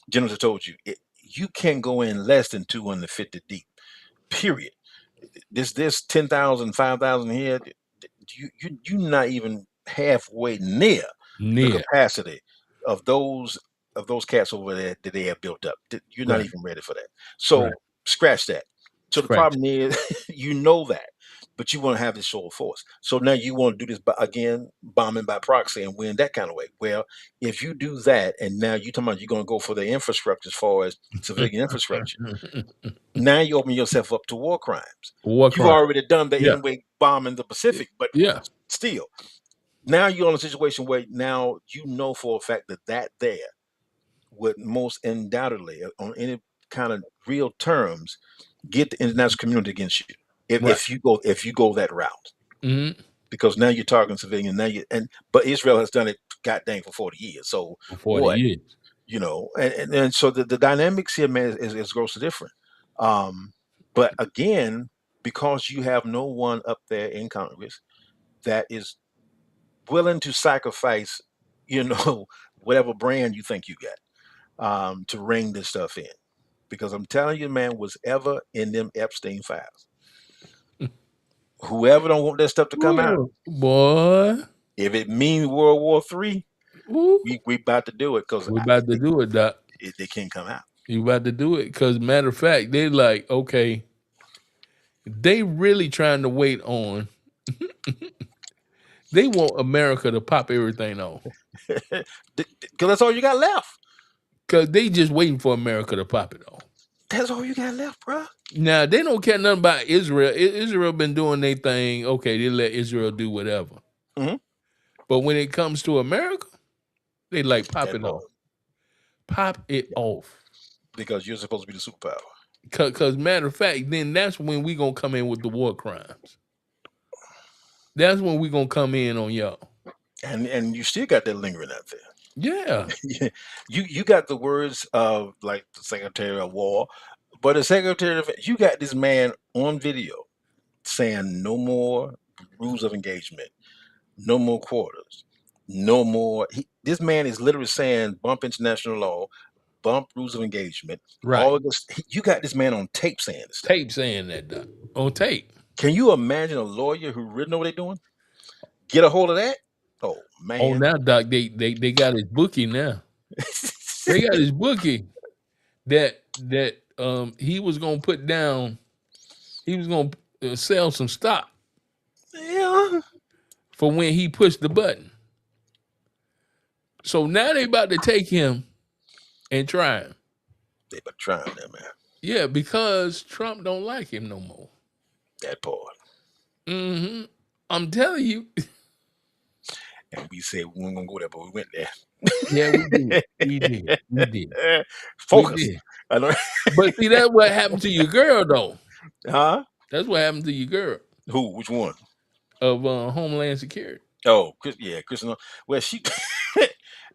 generals have told you you can go in less than 250 deep. Period. This 10,000, 5,000 here, you're not even halfway near the Near. capacity of those cats over there that they have built up. You're not Right. even ready for that. Right. So scratch that. So the Scratch. problem is, you know that, but you want to have this show of force. So now you want to do this again, bombing by proxy and win that kind of way. Well, if you do that, and now you talking about you're going to go for the infrastructure as far as civilian infrastructure, now you open yourself up to war crimes. War You've crime. already done the Yeah. anyway bomb in the Pacific, but Yeah. still, now you're in a situation where now you know for a fact that there would most undoubtedly, on any kind of real terms, get the international community against you Right. if you go that route. Hmm. Because now you're talking civilian. Now but Israel has done it, goddamn, for 40 years. So For 40 what? years. And so the dynamics here, man, is grossly different. Um, but again, because you have no one up there in Congress that is willing to sacrifice, whatever brand you think you got, to ring this stuff in. Because I'm telling you, man, was ever in them Epstein files. Whoever don't want that stuff to come out, Ooh, boy. if it means World War III, Ooh. we about to do it because We about to do it, Doc. they can't come out. You about to do it. Because matter of fact, they like, okay, they really trying to wait on. They want America to pop everything off. Because that's all you got left. Because they just waiting for America to pop it off. That's all you got left, bro. Now, they don't care nothing about Israel. Israel been doing their thing. Okay, they let Israel do whatever. Mhm. But when it comes to America, they like pop That it part. off. Pop it off. Because you're supposed to be the superpower. Because matter of fact, then that's when we going to come in with the war crimes. That's when we going to come in on y'all. And you still got that lingering out there. Yeah. You got the words of, like, the Secretary of War, but the Secretary of, you got this man on video saying no more rules of engagement, no more quotas, no more. This man is literally saying bump international law, bump rules of engagement. Right. All of this, you got this man on tape saying this stuff. Tape saying that, Doc. On tape. Can you imagine a lawyer who really know what they're doing? Get a hold of that? Oh man! Oh, now, Doc, they got his bookie now. They got his bookie that he was gonna put down. He was gonna sell some stock Yeah. for when he pushed the button. So now they about to take him and try him. They been trying that, man. Yeah, because Trump don't like him no more. That part. Mm-hmm. I'm telling you. And we said we weren't gonna go there, but we went there. Yeah, we did. We did. We did. Focus. We did. I know. But see, that's what happened to your girl, though. Huh? That's what happened to your girl Who? Which one? of Homeland Security. Oh, Kristen. Well, she.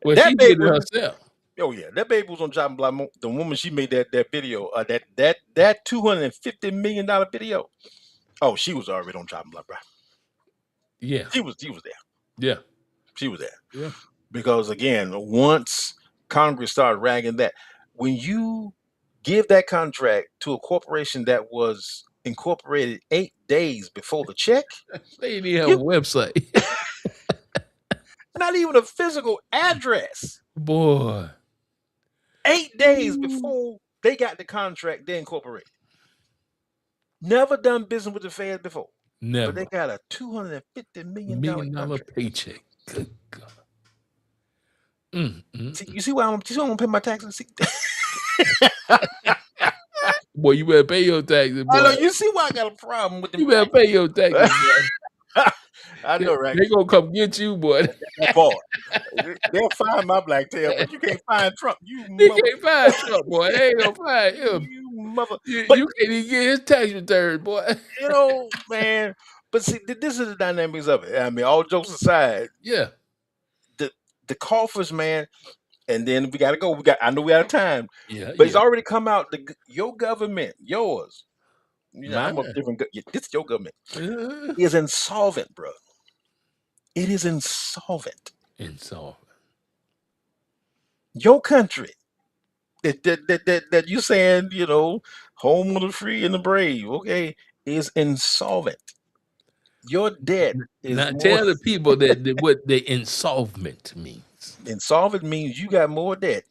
Well, that she baby. did it herself. Oh yeah, that baby was on Job and Block. The woman she made that video, that $250 million video. Oh, she was already on Job and Block, bro. Yeah. She was there. Yeah. She was there. Yeah. Because again, once Congress started ragging that, when you give that contract to a corporation that was incorporated 8 days before the check, They didn't have a website. not even a physical address. Boy. 8 days before they got the contract, they incorporated. Never done business with the Fed before. Never. But they got a $250 million $1 contract. paycheck. Good God. See, you see why I'm pay my taxes? See? Boy, you better pay your taxes, boy. I know, you see why I got a problem with them. You better pay your taxes, boy. I know, right? They gonna come get you, boy. That part. They'll find my black tail, but you can't find Trump. They can't find Trump, boy. They ain't gonna find him. You mother. You But can't even get his tax return, boy. man. But see, this is the dynamics of it. I mean, all jokes aside, Yeah. the coffers, man. And then we gotta go. I know we out of time. Yeah. But it's already come out. Your government, yours. I'm a Mine. different. This your government Uh, is insolvent, bro. It is insolvent. Insolvent. Your country that you saying, home of the free and the brave, okay, is insolvent. Your debt is Now more tell the people that what the insolvent means. insolvent means you got more debt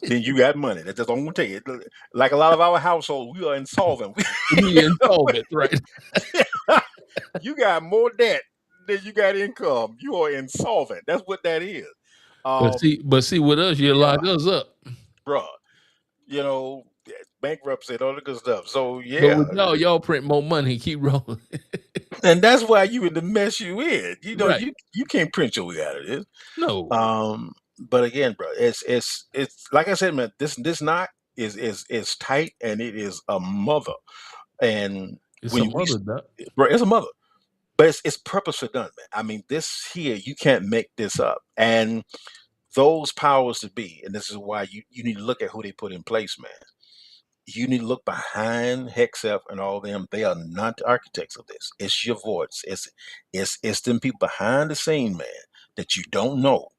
than you got money. That's just all I'm gonna tell you. Like a lot of our households, we are insolvent. We insolvent, right? You got more debt than you got income. You are insolvent. That's what that is. But see, with us, you Yeah, lock us up. bruh. You know, bankruptcy and all the good stuff. So But yeah, with y'all print more money and keep rolling. and that's why you in the mess you in. You know, Right. you can't print your way out of this. No. But again, bro, it's like I said, man. This knot is tight, and it is a mother. And It's when some we, other duck. bro, it's a mother, but it's purposely done, man. I mean, this here you can't make this up. And those powers to be, and this is why you need to look at who they put in place, man. You need to look behind Hexef and all them. They are not the architects of this. It's your voice. It's them people behind the scene, man, that you don't know.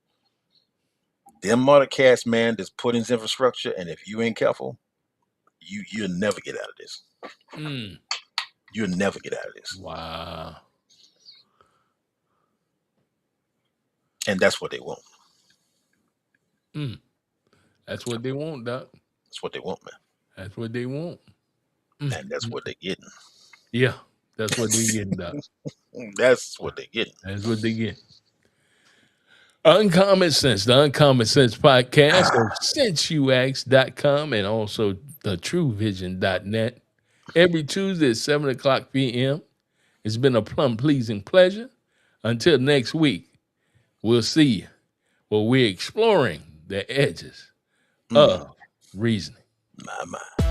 Them are the cast, man, that's put in infrastructure, and if you ain't careful, you'll never get out of this. Mm. You'll never get out of this. Wow. And that's what they want. Mm. That's what they want, Doc. That's what they want, man. That's what they want. Mm. And that's what they're getting. Yeah, that's what they getting, Doc. That's what they're getting. That's what they get. Uncommon Sense, the Uncommon Sense podcast of sensuax.com and also the truevision.net. Every Tuesday at 7 o'clock p.m. It's been a plum pleasing pleasure. Until next week, we'll see you where we're exploring the edges of reasoning. My.